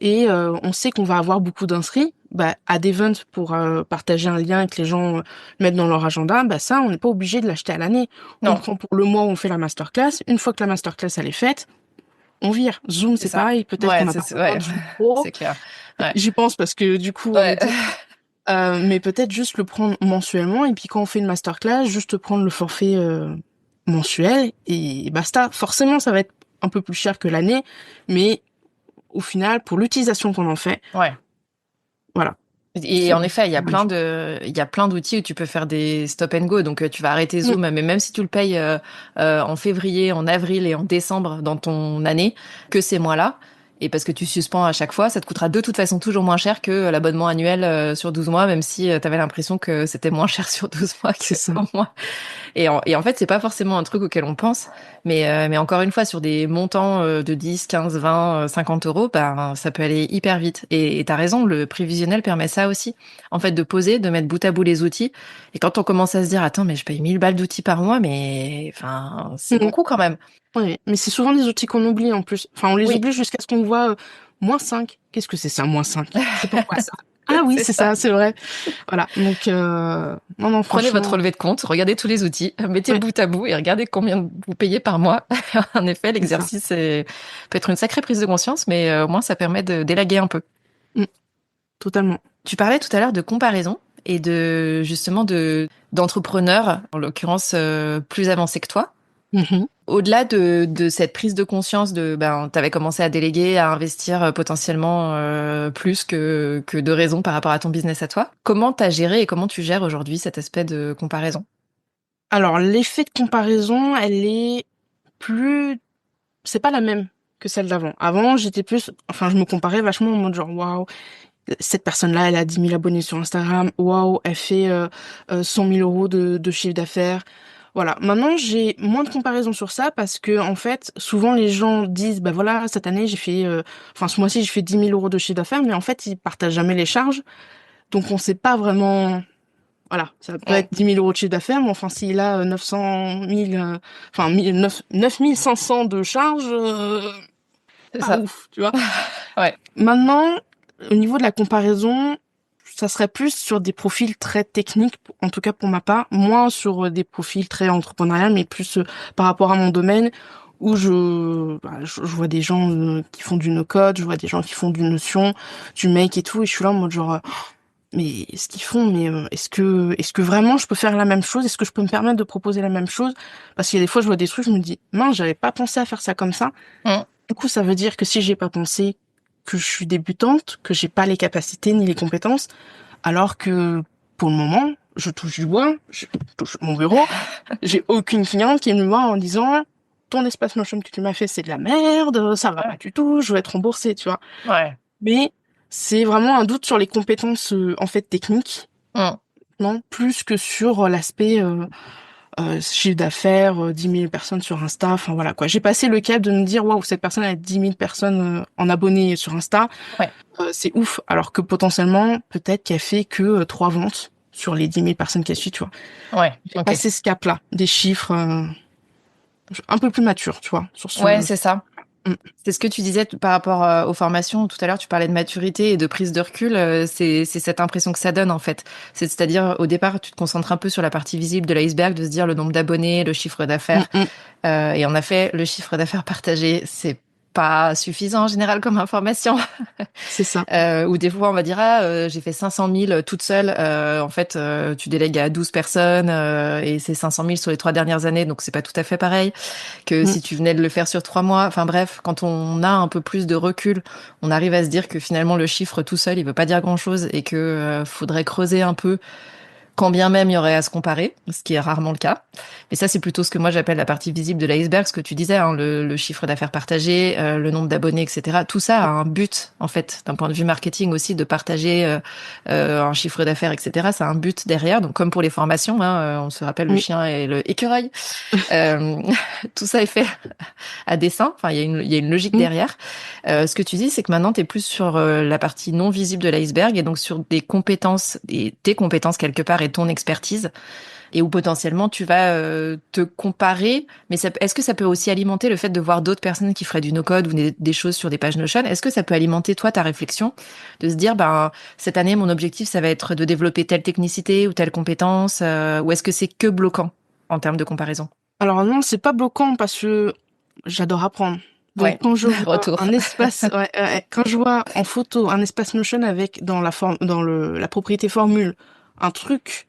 Et on sait qu'on va avoir beaucoup d'inscrits. Bah, à Devent, pour partager un lien et que les gens mettent dans leur agenda, bah ça, on n'est pas obligé de l'acheter à l'année. On Non, prend pour le mois où on fait la masterclass. Une fois que la masterclass elle est faite, on vire. Zoom, c'est c'est ça. pareil. Peut-être qu'on Ouais, n'a pas besoin ouais, de Zoom Pro. c'est clair. Ouais. J'y pense parce que du coup, on Ouais. est deux. Mais peut-être juste le prendre mensuellement. Et puis quand on fait une masterclass, juste prendre le forfait mensuel et basta. Forcément, ça va être un peu plus cher que l'année, mais au final, pour l'utilisation qu'on en fait, Ouais. voilà. Et en effet, il y a plein d'outils où tu peux faire des stop and go. Donc, tu vas arrêter Mm, Zoom, mais même si tu le payes en février, en avril et en décembre dans ton année, que ces mois-là, et parce que tu suspends à chaque fois, ça te coûtera de toute façon toujours moins cher que l'abonnement annuel sur 12 mois, même si tu avais l'impression que c'était moins cher sur 12 mois c'est que ça. en mois. Et en fait, c'est pas forcément un truc auquel on pense, mais encore une fois, sur des montants de 10, 15, 20, 50 euros, ben, ça peut aller hyper vite. Et t'as raison, le prévisionnel permet ça aussi. En fait, de poser, de mettre bout à bout les outils. Et quand on commence à se dire, attends, mais je paye 1000 balles d'outils par mois, mais enfin, c'est Mm, beaucoup quand même. ouais. Mais c'est souvent des outils qu'on oublie en plus. Enfin, on les Oui, oublie jusqu'à ce qu'on voit -5. Qu'est-ce que c'est ça, -5? C'est pourquoi ça? Ah oui, c'est c'est ça. ça, c'est vrai. Voilà. Donc, non, non, Prenez votre franchement, relevé de compte, regardez tous les outils, mettez ouais, bout à bout et regardez combien vous payez par mois. En effet, c'est ça. peut être une sacrée prise de conscience, mais au moins ça permet de d'élaguer un peu. Mm, totalement. Tu parlais tout à l'heure de comparaison et de justement de d'entrepreneurs, en l'occurrence plus avancés que toi. Mhm. Au-delà de cette prise de conscience de ben t'avais commencé à déléguer, à investir potentiellement plus que de raison par rapport à ton business à toi. Comment t'as géré et comment tu gères aujourd'hui cet aspect de comparaison? Alors, l'effet de comparaison, elle est plus, c'est pas la même que celle d'avant. Avant, j'étais plus, enfin, je me comparais vachement en mode genre, waouh, cette personne-là, elle a 10 000 abonnés sur Instagram. Waouh, elle fait 100 000 euros de chiffre d'affaires. Voilà. Maintenant, j'ai moins de comparaison sur ça parce que, en fait, souvent les gens disent, bah voilà, cette année, j'ai fait, enfin, ce mois-ci, j'ai fait 10 000 euros de chiffre d'affaires, mais en fait, ils partagent jamais les charges. Donc, on sait pas vraiment, voilà, ça peut Mm. être 10 000 euros de chiffre d'affaires, mais enfin, s'il a 900 000, enfin, 9 500 de charges, C'est pas ça. ouf, tu vois. Ouais. Maintenant, au niveau de la comparaison, ça serait plus sur des profils très techniques, en tout cas pour ma part, moins sur des profils très entrepreneuriales, mais plus par rapport à mon domaine où je vois des gens qui font du no-code, je vois des gens qui font du Notion, du Make et tout, et je suis là en mode genre, mais ce qu'ils font, mais est-ce que vraiment je peux faire la même chose? Est-ce que je peux me permettre de proposer la même chose? Parce qu'il y a des fois, je vois des trucs, je me dis, mince, j'avais pas pensé à faire ça comme ça. Mm. Du coup, ça veut dire que si j'ai pas pensé que je suis débutante, que j'ai pas les capacités ni les compétences, alors que pour le moment, je touche du bois, je touche mon bureau, j'ai aucune cliente qui me voit en disant ton espace Notion que tu m'as fait, c'est de la merde, ça va pas Ouais. du tout, je vais être remboursée, tu vois. Ouais. Mais c'est vraiment un doute sur les compétences en fait techniques, Mm. non, plus que sur l'aspect chiffre d'affaires, 10 000 personnes sur Insta, enfin voilà quoi. J'ai passé le cap de me dire, waouh, cette personne a 10 000 personnes en abonnés sur Insta, Ouais. c'est ouf. Alors que potentiellement, peut-être qu'elle fait que 3 ventes sur les 10 000 personnes qu'elle suit, tu vois. Ouais. J'ai Ok. passé ce cap-là, des chiffres un peu plus matures, tu vois, sur Ouais, ce... c'est ça. Mm, C'est ce que tu disais par rapport aux formations. Tout à l'heure, tu parlais de maturité et de prise de recul. C'est cette impression que ça donne, en fait. C'est-à-dire, au départ, tu te concentres un peu sur la partie visible de l'iceberg, de se dire le nombre d'abonnés, le chiffre mm, d'affaires. mm, Et en effet, le chiffre d'affaires partagé, c'est pas suffisant en général comme information. c'est ça. Ou des fois, on va dire, ah, j'ai fait 500 000 toute seule. En fait, tu délègues à 12 personnes et c'est 500 000 sur les 3 dernières années, donc c'est pas tout à fait pareil que Mm. si tu venais de le faire sur 3 mois. Enfin bref, quand on a un peu plus de recul, on arrive à se dire que finalement le chiffre tout seul, il veut pas dire grand-chose et que faudrait creuser un peu quand bien même il y aurait à se comparer, ce qui est rarement le cas. Mais ça, c'est plutôt ce que moi j'appelle la partie visible de l'iceberg, ce que tu disais, hein, le chiffre d'affaires partagé, le nombre d'abonnés, etc. Tout ça a un but, en fait, d'un point de vue marketing aussi, de partager un chiffre d'affaires, etc. Ça a un but derrière. Donc, comme pour les formations, hein, on se rappelle le Oui. chien et le écureuil. Euh, tout ça est fait à dessein. Enfin, il y a une logique Mm. derrière. Ce que tu dis, c'est que maintenant, tu es plus sur la partie non visible de l'iceberg et donc sur des compétences, tes compétences quelque part et ton expertise, et où potentiellement tu vas te comparer. Mais est-ce que ça peut aussi alimenter le fait de voir d'autres personnes qui feraient du no-code ou des choses sur des pages Notion? Est-ce que ça peut alimenter, toi, ta réflexion de se dire, ben, cette année, mon objectif, ça va être de développer telle technicité ou telle compétence, ou est-ce que c'est que bloquant en termes de comparaison? Alors non, c'est pas bloquant parce que j'adore apprendre. Donc Ouais, quand je vois retour. un espace, quand je vois en photo un espace Notion avec dans la forme, dans la propriété formule, un truc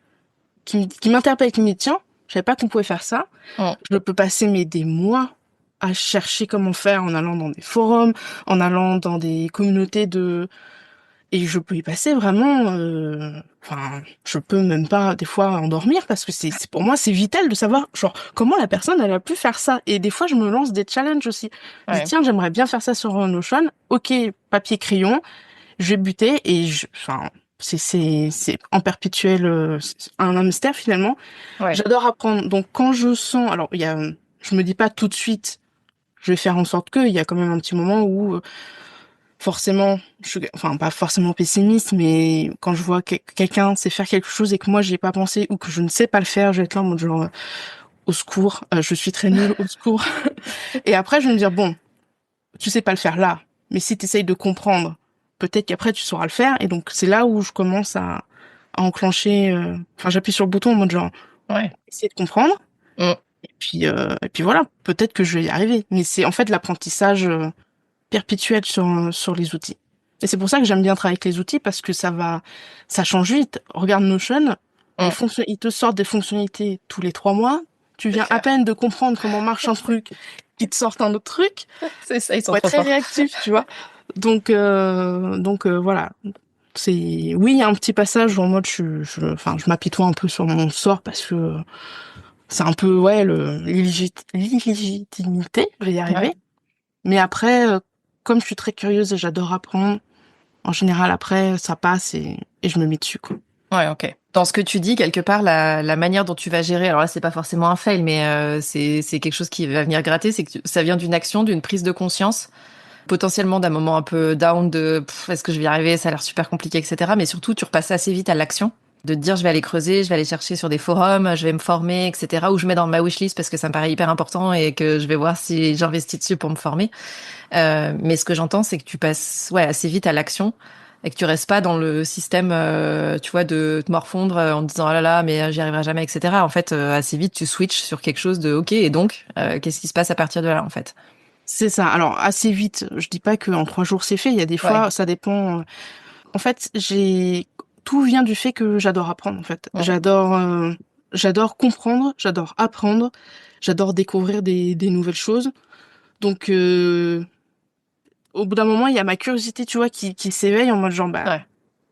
qui m'interpelle, qui me dit tiens, je savais pas qu'on pouvait faire ça. Mm. Je peux passer des mois à chercher comment faire en allant dans des forums, en allant dans des communautés Et je peux y passer vraiment, enfin, je peux même pas des fois endormir parce que pour moi c'est vital de savoir genre comment la personne elle a pu faire ça. Et des fois je me lance des challenges aussi. Je dis Ouais. tiens j'aimerais bien faire ça sur Notion. Ok, papier crayon, je vais buter enfin c'est en perpétuel c'est un hamster finalement. Ouais. J'adore apprendre. Donc quand je sens, alors je me dis pas tout de suite je vais faire en sorte que il y a quand même un petit moment où forcément, enfin pas forcément pessimiste, mais quand je vois que quelqu'un sait faire quelque chose et que moi j'y ai pas pensé ou que je ne sais pas le faire, je vais être là en mode genre au secours, je suis très nulle, au secours. Et après je vais me dire bon, tu sais pas le faire là, mais si tu essayes de comprendre, peut-être qu'après tu sauras le faire. Et donc c'est là où je commence à enclencher, enfin j'appuie sur le bouton en mode genre Ouais. essayer de comprendre. Mm. Et puis voilà, peut-être que je vais y arriver. Mais c'est en fait l'apprentissage perpétuelle sur les outils. Et c'est pour ça que j'aime bien travailler avec les outils parce que ça change vite. Regarde Notion, Mm. ils te sortent des fonctionnalités tous les 3 mois. Tu C'est viens à clair. peine de comprendre comment marche un truc, ils te sortent un autre truc. C'est ça, ils sont Faut être trop très forts. réactif, tu vois. Donc voilà. Oui, il y a un petit passage où en mode enfin, je m'apitoie un peu sur mon sort parce que c'est un peu, ouais, l'illégitimité, je vais y Ouais. arriver. Mais après, comme je suis très curieuse et j'adore apprendre, en général, après, ça passe et je me mets dessus, quoi. Ouais, ok. Dans ce que tu dis, quelque part, la manière dont tu vas gérer, alors là, c'est pas forcément un fail, mais c'est quelque chose qui va venir gratter, c'est que ça vient d'une action, d'une prise de conscience, potentiellement d'un moment un peu down de est-ce que je vais y arriver, ça a l'air super compliqué, etc. Mais surtout, tu repasses assez vite à l'action, de te dire je vais aller creuser, je vais aller chercher sur des forums, je vais me former, etc. Ou je mets dans ma wishlist parce que ça me paraît hyper important et que je vais voir si j'investis dessus pour me former. Mais ce que j'entends, c'est que tu passes ouais, assez vite à l'action et que tu restes pas dans le système, tu vois, de te morfondre en te disant ah là là, mais j'y arriverai jamais, etc. En fait, assez vite, tu switches sur quelque chose de ok, et donc, qu'est-ce qui se passe à partir de là, en fait? C'est ça. Alors, assez vite, je dis pas qu'en 3 jours c'est fait. Il y a des Ouais. fois, ça dépend. En fait, tout vient du fait que j'adore apprendre, en fait. Mm. J'adore comprendre, j'adore apprendre, j'adore découvrir des nouvelles choses. Donc, au bout d'un moment, il y a ma curiosité, tu vois, qui s'éveille en mode genre, bah, Ouais.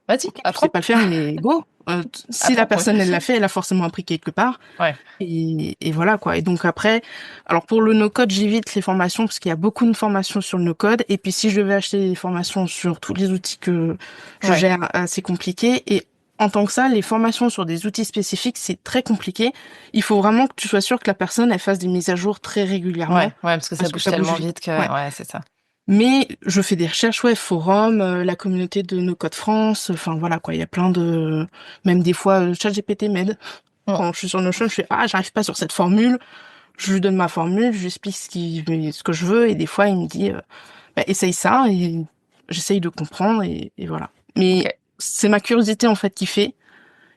Vas-y, ok, tu sais apprends. pas le faire, mais go. Si la Apprends, ouais. personne, elle l'a fait, elle a forcément appris quelque part. Ouais. Et voilà, quoi. Et donc après, alors pour le no-code, j'évite les formations parce qu'il y a beaucoup de formations sur le no-code. Et puis si je devais acheter des formations sur tous les outils que je Ouais. gère, c'est compliqué. Et en tant que ça, les formations sur des outils spécifiques, c'est très compliqué. Il faut vraiment que tu sois sûr que la personne, elle fasse des mises à jour très régulièrement Ouais. Ouais, parce que ça parce que bouge ça bouge tellement vite. vite que, Ouais. ouais, c'est ça. Mais je fais des recherches, ouais, forum, la communauté de No Code France, enfin voilà quoi, il y a plein de, même des fois, ChatGPT m'aide. Mm. Quand je suis sur Notion, je fais, ah, j'arrive pas sur cette formule, je lui donne ma formule, je lui explique ce que je veux, et des fois, il me dit, bah, essaye ça, et j'essaye de comprendre, et voilà. Ok. Mais c'est ma curiosité, en fait, qui fait,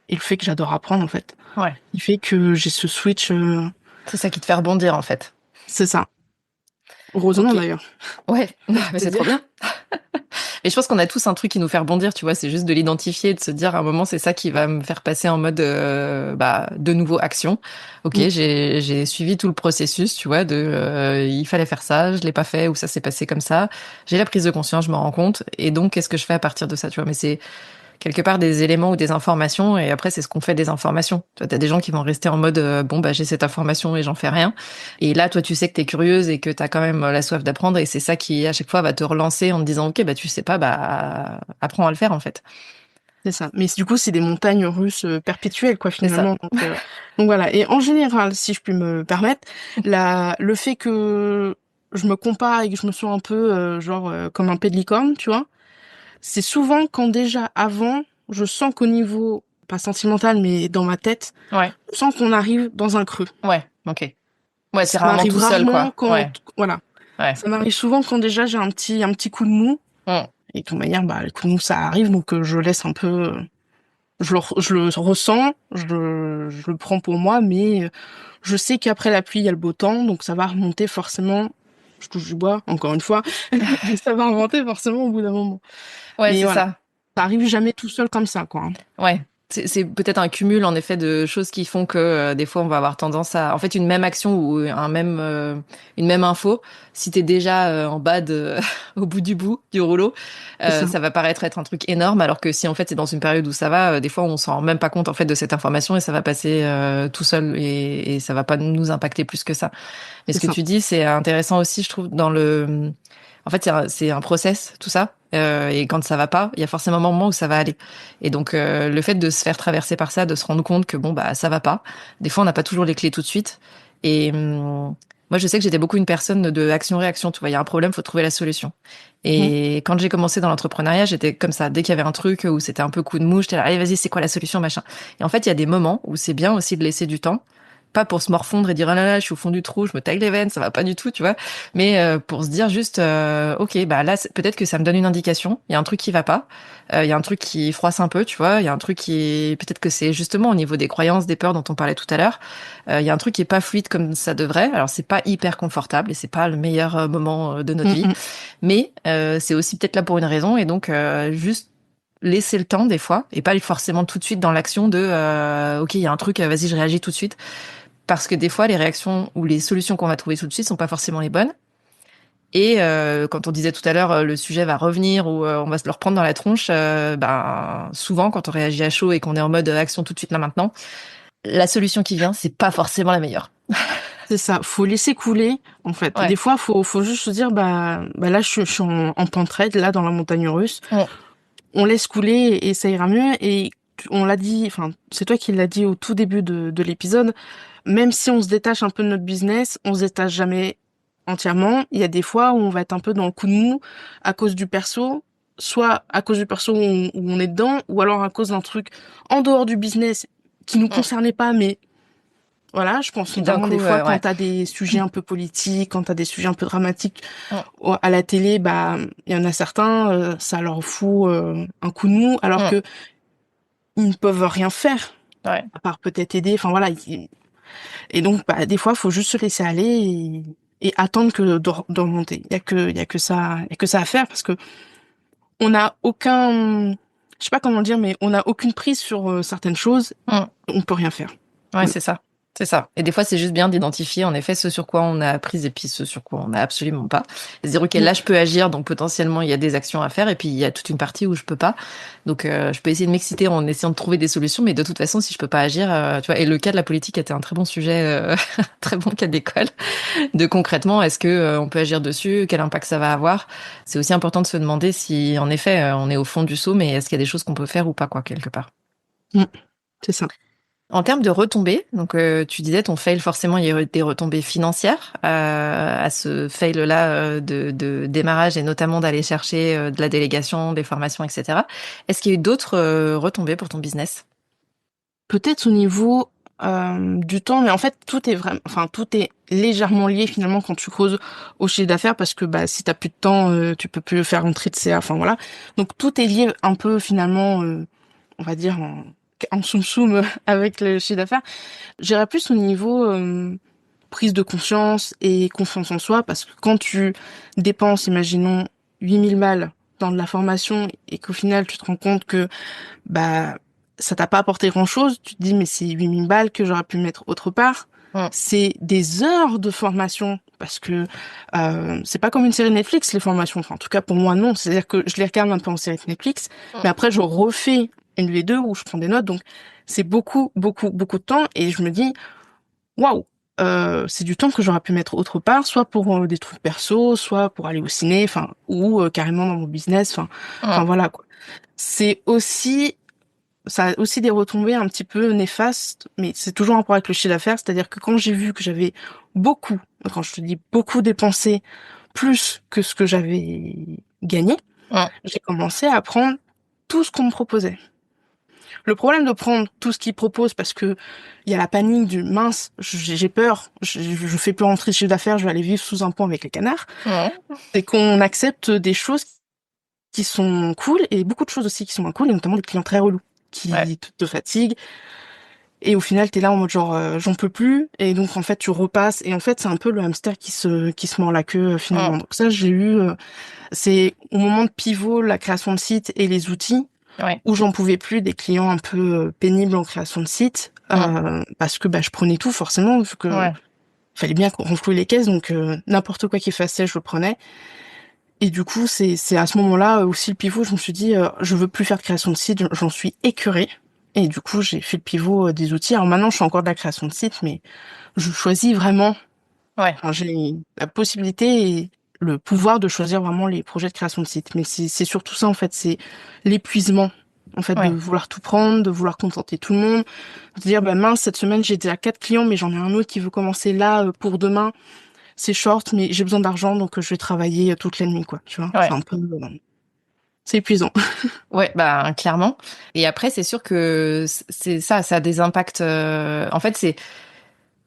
et le fait que j'adore apprendre, en fait, Ouais. qui fait que j'ai ce switch, C'est ça qui te fait rebondir, en fait. c'est ça. Heureusement, Ok. d'ailleurs, Ouais. j'ai envie Mais de te c'est trop dire. bien. Mais je pense qu'on a tous un truc qui nous fait rebondir, tu vois, c'est juste de l'identifier, de se dire à un moment, c'est ça qui va me faire passer en mode, bah, de nouveau action. Ok, Mm. j'ai suivi tout le processus, tu vois, il fallait faire ça, je l'ai pas fait, ou ça s'est passé comme ça. J'ai la prise de conscience, je m'en rends compte, et donc, qu'est-ce que je fais à partir de ça, tu vois, mais c'est quelque part des éléments ou des informations, et après, c'est ce qu'on fait des informations. Tu vois, t'as des gens qui vont rester en mode, bon, bah, j'ai cette information et j'en fais rien. Et là, toi, tu sais que t'es curieuse et que t'as quand même la soif d'apprendre, et c'est ça qui, à chaque fois, va te relancer en te disant, ok, bah, tu sais pas, bah, apprends à le faire, en fait. C'est ça. Mais du coup, c'est des montagnes russes perpétuelles, quoi, C'est ça. finalement. Donc voilà. Et en général, si je puis me permettre, le fait que je me compare et que je me sens un peu, genre, comme un pet de licorne, tu vois, c'est souvent quand déjà avant, je sens qu'au niveau, pas sentimental, mais dans ma tête, Ouais, je sens qu'on arrive dans un creux. ouais, ok. Ouais, c'est Ça rarement m'arrive tout seul, rarement quoi. quand, Ouais, voilà. ouais. Ça m'arrive souvent quand déjà j'ai un petit coup de mou. Mm. Et de toute manière, bah, le coup de mou, ça arrive, donc je laisse un peu. Je le ressens, je le prends pour moi, mais je sais qu'après la pluie, il y a le beau temps, donc ça va remonter forcément. Je touche du bois, encore une fois, mais ça va remonter forcément au bout d'un moment. Ouais, Mais c'est voilà, ça. ça arrive jamais tout seul comme ça, quoi. Hein. Ouais. C'est peut-être un cumul en effet de choses qui font que des fois on va avoir tendance à en fait une même action ou une même info, si t'es déjà en bas de au bout du rouleau, C'est ça, ça va paraître être un truc énorme, alors que si en fait c'est dans une période où ça va, des fois on s'en rend même pas compte en fait de cette information et ça va passer tout seul et ça va pas nous impacter plus que ça. Mais c'est ce que ça. tu dis c'est intéressant aussi, je trouve, dans le en fait c'est un process tout ça. Et quand ça va pas, il y a forcément un moment où ça va aller. Et donc le fait de se faire traverser par ça, de se rendre compte que bon bah ça va pas. Des fois on n'a pas toujours les clés tout de suite. Et moi je sais que j'étais beaucoup une personne de action-réaction. Tu vois, il y a un problème, faut trouver la solution. Mhm. Et quand j'ai commencé dans l'entrepreneuriat, j'étais comme ça. Dès qu'il y avait un truc où c'était un peu coup de mou, j'étais là, allez vas-y, c'est quoi la solution, machin. Et en fait il y a des moments où c'est bien aussi de laisser du temps. Pas pour se morfondre et dire ah là là, je suis au fond du trou, je me taille les veines, ça va pas du tout, tu vois. Mais pour se dire juste, ok, bah là, peut-être que ça me donne une indication. Il y a un truc qui va pas. Il y a un truc qui froisse un peu, tu vois. Il y a un truc qui, peut-être que c'est justement au niveau des croyances, des peurs dont on parlait tout à l'heure. Il y a un truc qui est pas fluide comme ça devrait. Alors c'est pas hyper confortable et c'est pas le meilleur moment de notre vie. Mhm. Mais c'est aussi peut-être là pour une raison et donc juste laisser le temps des fois et pas aller forcément tout de suite dans l'action de ok, il y a un truc, vas-y, je réagis tout de suite. Parce que des fois, les réactions ou les solutions qu'on va trouver tout de suite sont pas forcément les bonnes. Et quand on disait tout à l'heure, le sujet va revenir ou on va se le reprendre dans la tronche, ben, souvent, quand on réagit à chaud et qu'on est en mode action tout de suite là maintenant, la solution qui vient, c'est pas forcément la meilleure. C'est ça, faut laisser couler, en fait. Ouais. Des fois, faut juste se dire, bah là, je suis en pente raide, là, dans la montagne russe. Mm. On laisse couler et ça ira mieux. Et on l'a dit, enfin, c'est toi qui l'as dit au tout début de l'épisode, même si on se détache un peu de notre business, on se détache jamais entièrement. Il y a des fois où on va être un peu dans le coup de mou à cause du perso, soit à cause du perso où on est dedans, ou alors à cause d'un truc en dehors du business qui nous Mm. concernait pas, mais voilà, je pense Qui d'un notamment des coup, fois quand ouais. t'as des sujets un peu politiques, quand t'as des sujets un peu dramatiques Mm. à la télé, bah il y en a certains, ça leur fout un coup de mou, alors Mm. que ils ne peuvent rien faire Ouais. à part peut-être aider. Enfin voilà, et donc bah des fois faut juste se laisser aller et attendre que de remonter. Il y a que ça à faire parce que on n'a aucun, je sais pas comment dire, mais on n'a aucune prise sur certaines choses. Mm. On peut rien faire. Ouais, Voilà. c'est ça. C'est ça. Et des fois, c'est juste bien d'identifier, en effet, ce sur quoi on a appris et puis ce sur quoi on n'a absolument pas. Et se dire, OK, Mm. là, je peux agir, donc potentiellement, il y a des actions à faire, et puis il y a toute une partie où je peux pas. Donc, je peux essayer de m'exciter en essayant de trouver des solutions, mais de toute façon, si je peux pas agir, tu vois, et le cas de la politique était un très bon sujet, très bon cas d'école, de concrètement, est-ce que, on peut agir dessus, quel impact ça va avoir? C'est aussi important de se demander si, en effet, on est au fond du seau, mais est-ce qu'il y a des choses qu'on peut faire ou pas, quoi, quelque part. Mm. C'est ça. En termes de retombées, donc tu disais ton fail, forcément il y a eu des retombées financières à ce fail-là de démarrage et notamment d'aller chercher de la délégation, des formations, etc. Est-ce qu'il y a eu d'autres retombées pour ton business? Peut-être au niveau du temps, mais en fait tout est vraiment, enfin tout est légèrement lié finalement quand tu creuses au chiffre d'affaires parce que bah si t'as plus de temps, tu peux plus faire rentrer de CA. Enfin voilà, donc tout est lié un peu finalement, on va dire en soum soum avec le chiffre d'affaires. J'irais plus au niveau prise de conscience et confiance en soi parce que quand tu dépenses, imaginons 8 000 balles dans de la formation et qu'au final tu te rends compte que bah ça t'a pas apporté grand-chose, tu te dis mais c'est 8 000 balles que j'aurais pu mettre autre part. Mm. C'est des heures de formation parce que c'est pas comme une série Netflix les formations. Enfin, en tout cas pour moi non. C'est-à-dire que je les regarde un peu en série Netflix, mais Mm. après je refais une V2 où je prends des notes. Donc c'est beaucoup beaucoup beaucoup de temps et je me dis waouh. C'est du temps que j'aurais pu mettre autre part, soit pour des trucs perso, soit pour aller au ciné, enfin, ou carrément dans mon business, enfin Mm. voilà quoi. C'est aussi ça a aussi des retombées un petit peu néfastes, mais c'est toujours en rapport avec le chiffre d'affaires. C'est-à-dire que quand j'ai vu que j'avais beaucoup, quand je te dis beaucoup dépensé, plus que ce que j'avais gagné, Mm. j'ai commencé à prendre tout ce qu'on me proposait. Le problème de prendre tout ce qu'ils proposent parce que il y a la panique du mince, j'ai peur, je fais plus rentrer de chiffre d'affaires, je vais aller vivre sous un pont avec les canards, Mm. c'est qu'on accepte des choses qui sont cool et beaucoup de choses aussi qui sont moins cool, et notamment des clients très relous Ouais. qui te fatiguent. Et au final, t'es là en mode genre, j'en peux plus. Et donc, en fait, tu repasses. Et en fait, c'est un peu le hamster qui se mord la queue, Mm. finalement. Donc ça, j'ai eu, c'est au moment de pivot, la création de site et les outils. Ouais. où j'en pouvais plus des clients un peu pénibles en création de site, Mm. parce que je prenais tout forcément, vu que Ouais. fallait bien qu'on renflouer les caisses, donc n'importe quoi qui faisait, je le prenais. Et du coup, c'est à ce moment-là aussi le pivot, je me suis dit, je veux plus faire de création de site, j'en suis écœurée. Et du coup, j'ai fait le pivot des outils. Alors maintenant, je fais encore de la création de site, mais je choisis vraiment, Ouais. enfin, j'ai la possibilité et le pouvoir de choisir vraiment les projets de création de site. Mais c'est surtout ça, en fait, c'est l'épuisement, en fait, de Ouais. vouloir tout prendre, de vouloir contenter tout le monde, de dire, mince, cette semaine, j'ai déjà 4 clients, mais j'en ai un autre qui veut commencer là pour demain. C'est short, mais j'ai besoin d'argent, donc je vais travailler toute la nuit, quoi. Tu vois, c'est Ouais. un peu, c'est épuisant. Ouais, bah clairement. Et après, c'est sûr que c'est ça, ça a des impacts. En fait, c'est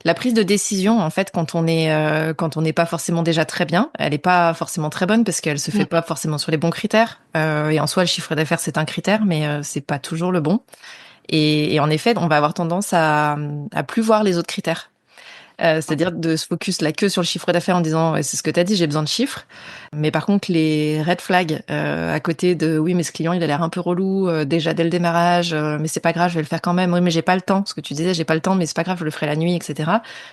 la prise de décision. En fait, quand on n'est pas forcément déjà très bien, elle est pas forcément très bonne parce qu'elle se fait Mm. pas forcément sur les bons critères. Et en soi, le chiffre d'affaires c'est un critère, mais c'est pas toujours le bon. Et en effet, on va avoir tendance à plus voir les autres critères. C'est-à-dire de se focus là que sur le chiffre d'affaires en disant, ouais, c'est ce que tu as dit, j'ai besoin de chiffres. Mais par contre, les red flags à côté de, oui, mais ce client, il a l'air un peu relou déjà dès le démarrage, mais c'est pas grave, je vais le faire quand même. Oui, mais j'ai pas le temps. Ce que tu disais, j'ai pas le temps, mais c'est pas grave, je le ferai la nuit, etc.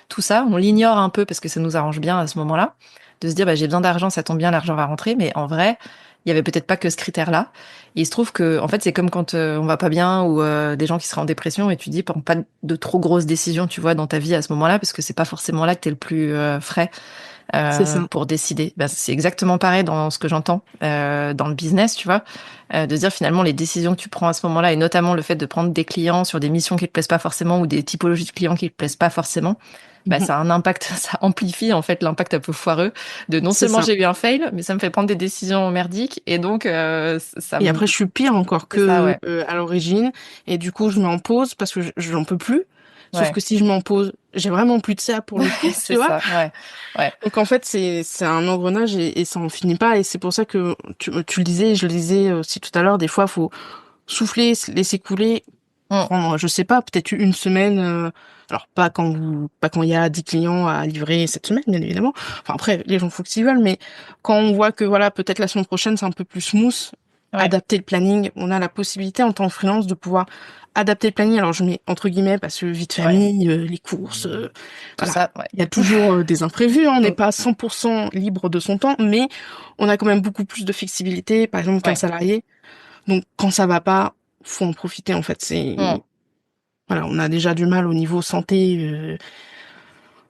Tout ça, on l'ignore un peu parce que ça nous arrange bien à ce moment-là, de se dire, bah, j'ai besoin d'argent, ça tombe bien, l'argent va rentrer. Mais en vrai, il y avait peut-être pas que ce critère-là. Et il se trouve que, en fait, c'est comme quand on va pas bien ou des gens qui seraient en dépression et tu dis, prends pas de trop grosses décisions, tu vois, dans ta vie à ce moment-là, parce que c'est pas forcément là que t'es le plus frais C'est ça. pour décider. Ben, c'est exactement pareil dans ce que j'entends dans le business, tu vois, de dire finalement les décisions que tu prends à ce moment-là et notamment le fait de prendre des clients sur des missions qui te plaisent pas forcément ou des typologies de clients qui te plaisent pas forcément. Bah, Mhm. ça a un impact, ça amplifie en fait l'impact un peu foireux de non C'est seulement ça. j'ai eu un fail, mais ça me fait prendre des décisions merdiques et donc ça Et me... après, je suis pire encore C'est ça, que ouais. à l'origine. Et du coup, je mets en pause parce que je n'en peux plus. Sauf Ouais. que si je m'en pose, j'ai vraiment plus de ça pour le coup, C'est tu vois. ça, ouais. Ouais. Donc en fait, c'est un engrenage et ça en finit pas. Et c'est pour ça que tu le disais, je le disais aussi tout à l'heure, des fois, faut souffler, se laisser couler, Mm. prendre, je sais pas, peut-être une semaine. Alors pas quand il y a 10 clients à livrer cette semaine, bien évidemment. Enfin après, les gens font ce qu'ils veulent, mais quand on voit que voilà, peut-être la semaine prochaine c'est un peu plus smooth, Ouais. adapter le planning, on a la possibilité en tant que freelance de pouvoir adapter le planning. Alors je mets entre guillemets parce que vie de Ouais. famille, les courses, Tout voilà. ça, ouais. Il y a toujours des imprévus, hein, on n'est Mm. pas 100% libre de son temps, mais on a quand même beaucoup plus de flexibilité, par exemple qu'un Ouais. salarié. Donc quand ça va pas, faut en profiter en fait. C'est Mm. voilà, on a déjà du mal au niveau santé,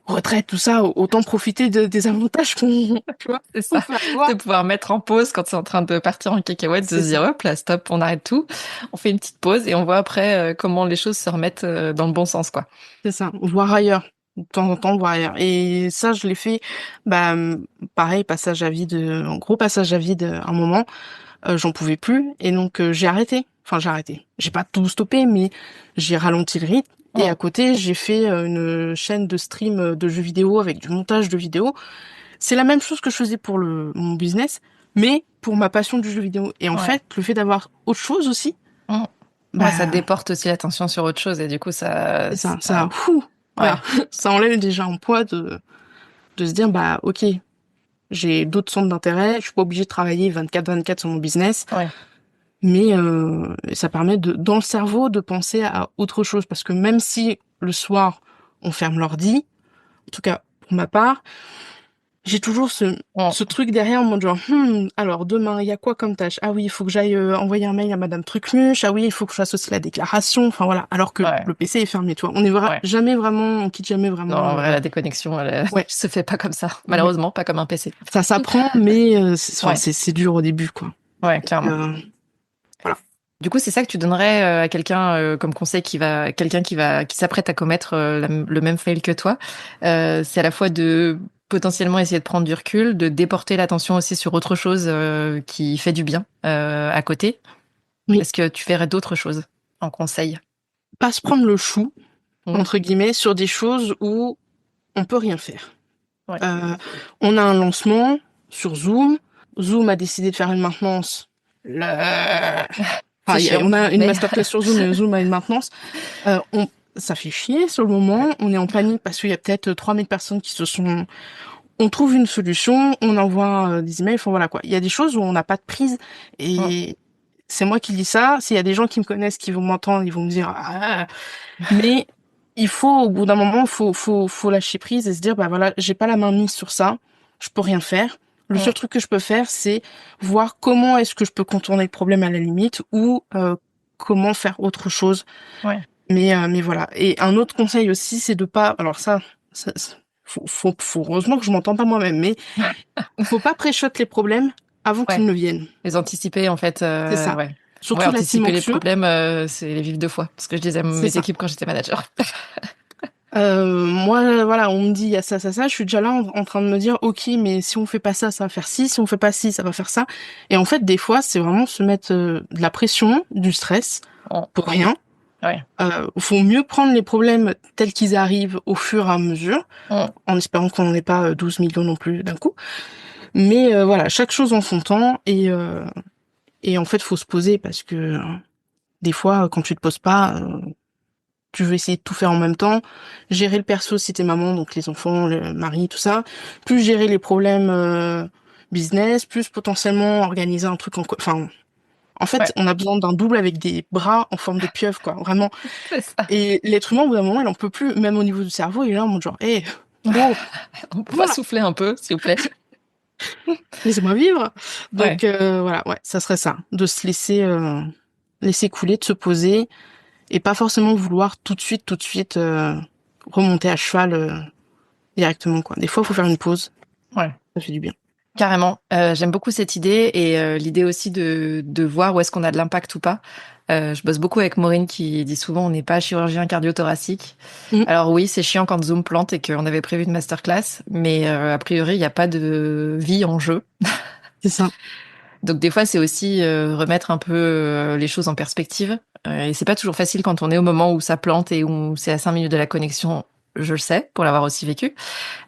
retraite, tout ça. Autant profiter des avantages qu'on, tu vois, C'est qu'on ça, peut avoir. de pouvoir mettre en pause quand c'est en train de partir en cacahuète, de C'est se dire ça, hop là, stop, on arrête tout, on fait une petite pause et on voit après comment les choses se remettent dans le bon sens, quoi. c'est ça. Voir ailleurs, de temps en temps, voir ailleurs. Et ça, je l'ai fait, pareil, passage à vide, en gros passage à vide, un moment, j'en pouvais plus, et donc j'ai arrêté. Enfin, j'ai arrêté. J'ai pas tout stoppé, mais j'ai ralenti le rythme. Et à Mm. côté, j'ai fait une chaîne de stream de jeux vidéo avec du montage de vidéos. C'est la même chose que je faisais pour mon business, mais pour ma passion du jeu vidéo. Et en Ouais. fait, le fait d'avoir autre chose aussi, Mm. Ouais, ça bah, déporte aussi l'attention sur autre chose et du coup c'est ça, ça... voilà, Ouais, ça enlève déjà un poids de se dire, ok, j'ai d'autres centres d'intérêt, je suis pas obligée de travailler 24/24 sur mon business, ouais, mais ça permet dans le cerveau de penser à autre chose, parce que même si le soir, on ferme l'ordi, en tout cas, pour ma part, j'ai toujours Mm. ce truc derrière en mode genre, alors demain, il y a quoi comme tâche? Ah oui, il faut que j'aille envoyer un mail à Madame Trucmuche. Ah oui, il faut que je fasse aussi la déclaration. Enfin voilà, alors que Ouais, le PC est fermé, tu vois. On est ouais. jamais vraiment, on quitte jamais Non, vraiment en vrai, le... la déconnexion, elle Ouais, se fait pas comme ça. ouais. Malheureusement, pas comme un PC. Ça s'apprend, mais enfin, Ouais, c'est dur au début, quoi. ouais, clairement. Euh, voilà. Du coup, c'est ça que tu donnerais à quelqu'un comme conseil quelqu'un qui s'apprête à commettre le même fail que toi. C'est à la fois de potentiellement essayer de prendre du recul, de déporter l'attention aussi sur autre chose qui fait du bien à côté. Oui, Est-ce que tu ferais d'autres choses en conseil? pas se prendre le chou, Mm. entre guillemets, sur des choses où on peut rien faire. Ouais. Euh, on a un lancement sur Zoom. Zoom a décidé de faire une maintenance. C'est Enfin, chiant, on a une mais masterclass sur Zoom et Zoom a une maintenance. Ça fait chier sur le moment. On est en panique parce qu'il y a peut-être 3000 personnes qui se sont... On trouve une solution, on envoie des emails. Enfin voilà quoi. Il y a des choses où on n'a pas de prise Mm. et c'est moi qui dis ça. S'il y a des gens qui me connaissent, qui vont m'entendre, ils vont me dire, ah. Mais il faut, au bout d'un moment, faut lâcher prise et se dire, bah voilà, j'ai pas la main mise sur ça. Je peux rien faire. Le seul truc que je peux faire, c'est voir comment est-ce que je peux contourner le problème à la limite ou comment faire autre chose. Ouais. Mais voilà. Et un autre conseil aussi, c'est de pas. Alors ça faut heureusement que je m'entends pas moi-même, mais faut pas pré-shot les problèmes avant qu'ils Ouais. ne viennent. Les anticiper, en fait, C'est ça. ouais. Ouais, Surtout la team anticiper les anxieux. problèmes, c'est les vivre deux fois. C'est ce que je disais à C'est mes ça. équipes quand j'étais manager. Moi, voilà, on me dit il y a ça, ça, ça. Je suis déjà là en train de me dire, ok, mais si on fait pas ça, ça va faire ci. Si on fait pas ci, ça va faire ça. Et en fait, des fois, c'est vraiment se mettre de la pression, du stress pour rien. Ouais. Faut mieux prendre les problèmes tels qu'ils arrivent au fur et à mesure, en espérant qu'on n'en ait pas 12 millions non plus d'un coup. Mais voilà, chaque chose en son temps et en fait, faut se poser parce que des fois, quand tu te poses pas, tu veux essayer de tout faire en même temps, gérer le perso si t'es maman, donc les enfants, le mari, tout ça, plus gérer les problèmes business, plus potentiellement organiser un truc enfin, en fait, on a besoin d'un double avec des bras en forme de pieuvre, quoi, vraiment. C'est ça. Et l'être humain, au bout d'un moment, il en peut plus, même au niveau du cerveau, il est là en mode genre, On peut voilà. souffler un peu, s'il vous plaît. Laissez-moi vivre. Donc voilà, ouais, ça serait ça, de se laisser couler, de se poser et pas forcément vouloir tout de suite remonter à cheval directement quoi. Des fois, il faut faire une pause. Ouais. Ça fait du bien. Carrément. J'aime beaucoup cette idée et l'idée aussi de voir où est-ce qu'on a de l'impact ou pas. Je bosse beaucoup avec Maureen qui dit souvent on n'est pas chirurgien cardio-thoracique. Alors oui, c'est chiant quand Zoom plante et qu'on avait prévu une masterclass, mais a priori, il n'y a pas de vie en jeu. C'est ça. Donc des fois, c'est aussi remettre un peu les choses en perspective. Et c'est pas toujours facile quand on est au moment où ça plante et où c'est à 5 minutes de la connexion. Je le sais, pour l'avoir aussi vécu.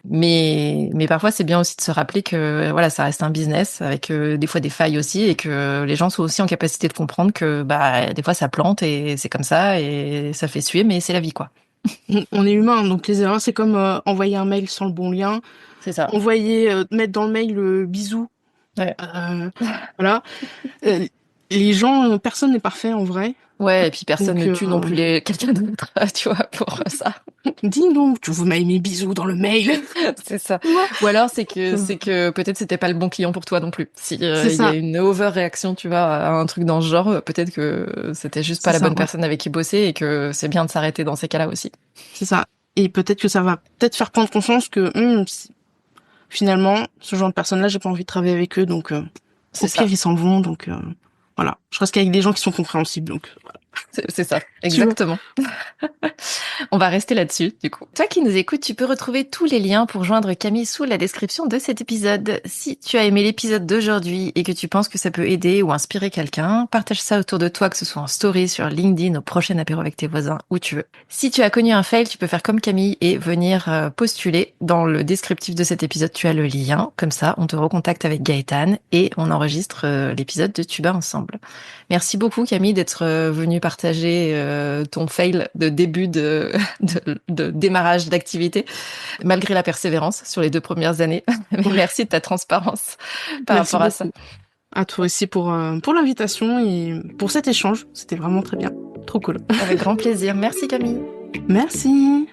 Mais parfois, c'est bien aussi de se rappeler que voilà, ça reste un business avec des fois des failles aussi et que les gens sont aussi en capacité de comprendre que bah des fois ça plante et c'est comme ça et ça fait suer, mais c'est la vie quoi. On est humain, donc les erreurs, c'est comme envoyer un mail sans le bon lien, C'est ça. mettre dans le mail le bisou. Ouais. Voilà. Les gens, personne n'est parfait en vrai. Ouais, et puis personne Donc, ne tue non plus quelqu'un d'autre, tu vois, pour ça. Dis donc, tu veux m'aimer mes bisous dans le mail. C'est ça. Ou alors c'est que peut-être c'était pas le bon client pour toi non plus. Si il y a une overréaction, tu vois, à un truc dans ce genre, peut-être que c'était juste pas la bonne personne avec qui bosser et que c'est bien de s'arrêter dans ces cas-là aussi. C'est ça. Et peut-être que ça va peut-être faire prendre conscience que finalement, ce genre de personnes-là, j'ai pas envie de travailler avec eux, donc au pire ils s'en vont, donc voilà. Je reste qu'avec des gens qui sont compréhensibles, donc voilà. C'est ça, exactement. On va rester là-dessus, du coup. Toi qui nous écoutes, tu peux retrouver tous les liens pour joindre Camille sous la description de cet épisode. Si tu as aimé l'épisode d'aujourd'hui et que tu penses que ça peut aider ou inspirer quelqu'un, partage ça autour de toi, que ce soit en story, sur LinkedIn, au prochain apéro avec tes voisins, où tu veux. Si tu as connu un fail, tu peux faire comme Camille et venir postuler. Dans le descriptif de cet épisode, tu as le lien. Comme ça, on te recontacte avec Gaëtane et on enregistre l'épisode de Tuba ensemble. Merci beaucoup Camille d'être venue partager ton fail de début de démarrage d'activité, malgré la persévérance sur les 2 premières années. Merci de ta transparence par rapport à ça. À toi aussi pour l'invitation et pour cet échange. C'était vraiment très bien. Trop cool. Avec grand plaisir. Merci Camille. Merci.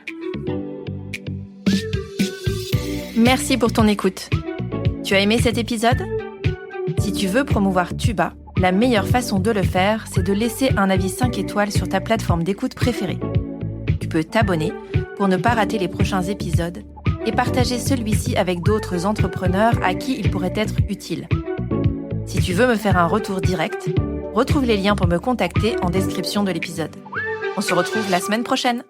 Merci pour ton écoute. Tu as aimé cet épisode ? Si tu veux promouvoir Tuba, la meilleure façon de le faire, c'est de laisser un avis 5 étoiles sur ta plateforme d'écoute préférée. Tu peux t'abonner pour ne pas rater les prochains épisodes et partager celui-ci avec d'autres entrepreneurs à qui il pourrait être utile. Si tu veux me faire un retour direct, retrouve les liens pour me contacter en description de l'épisode. On se retrouve la semaine prochaine.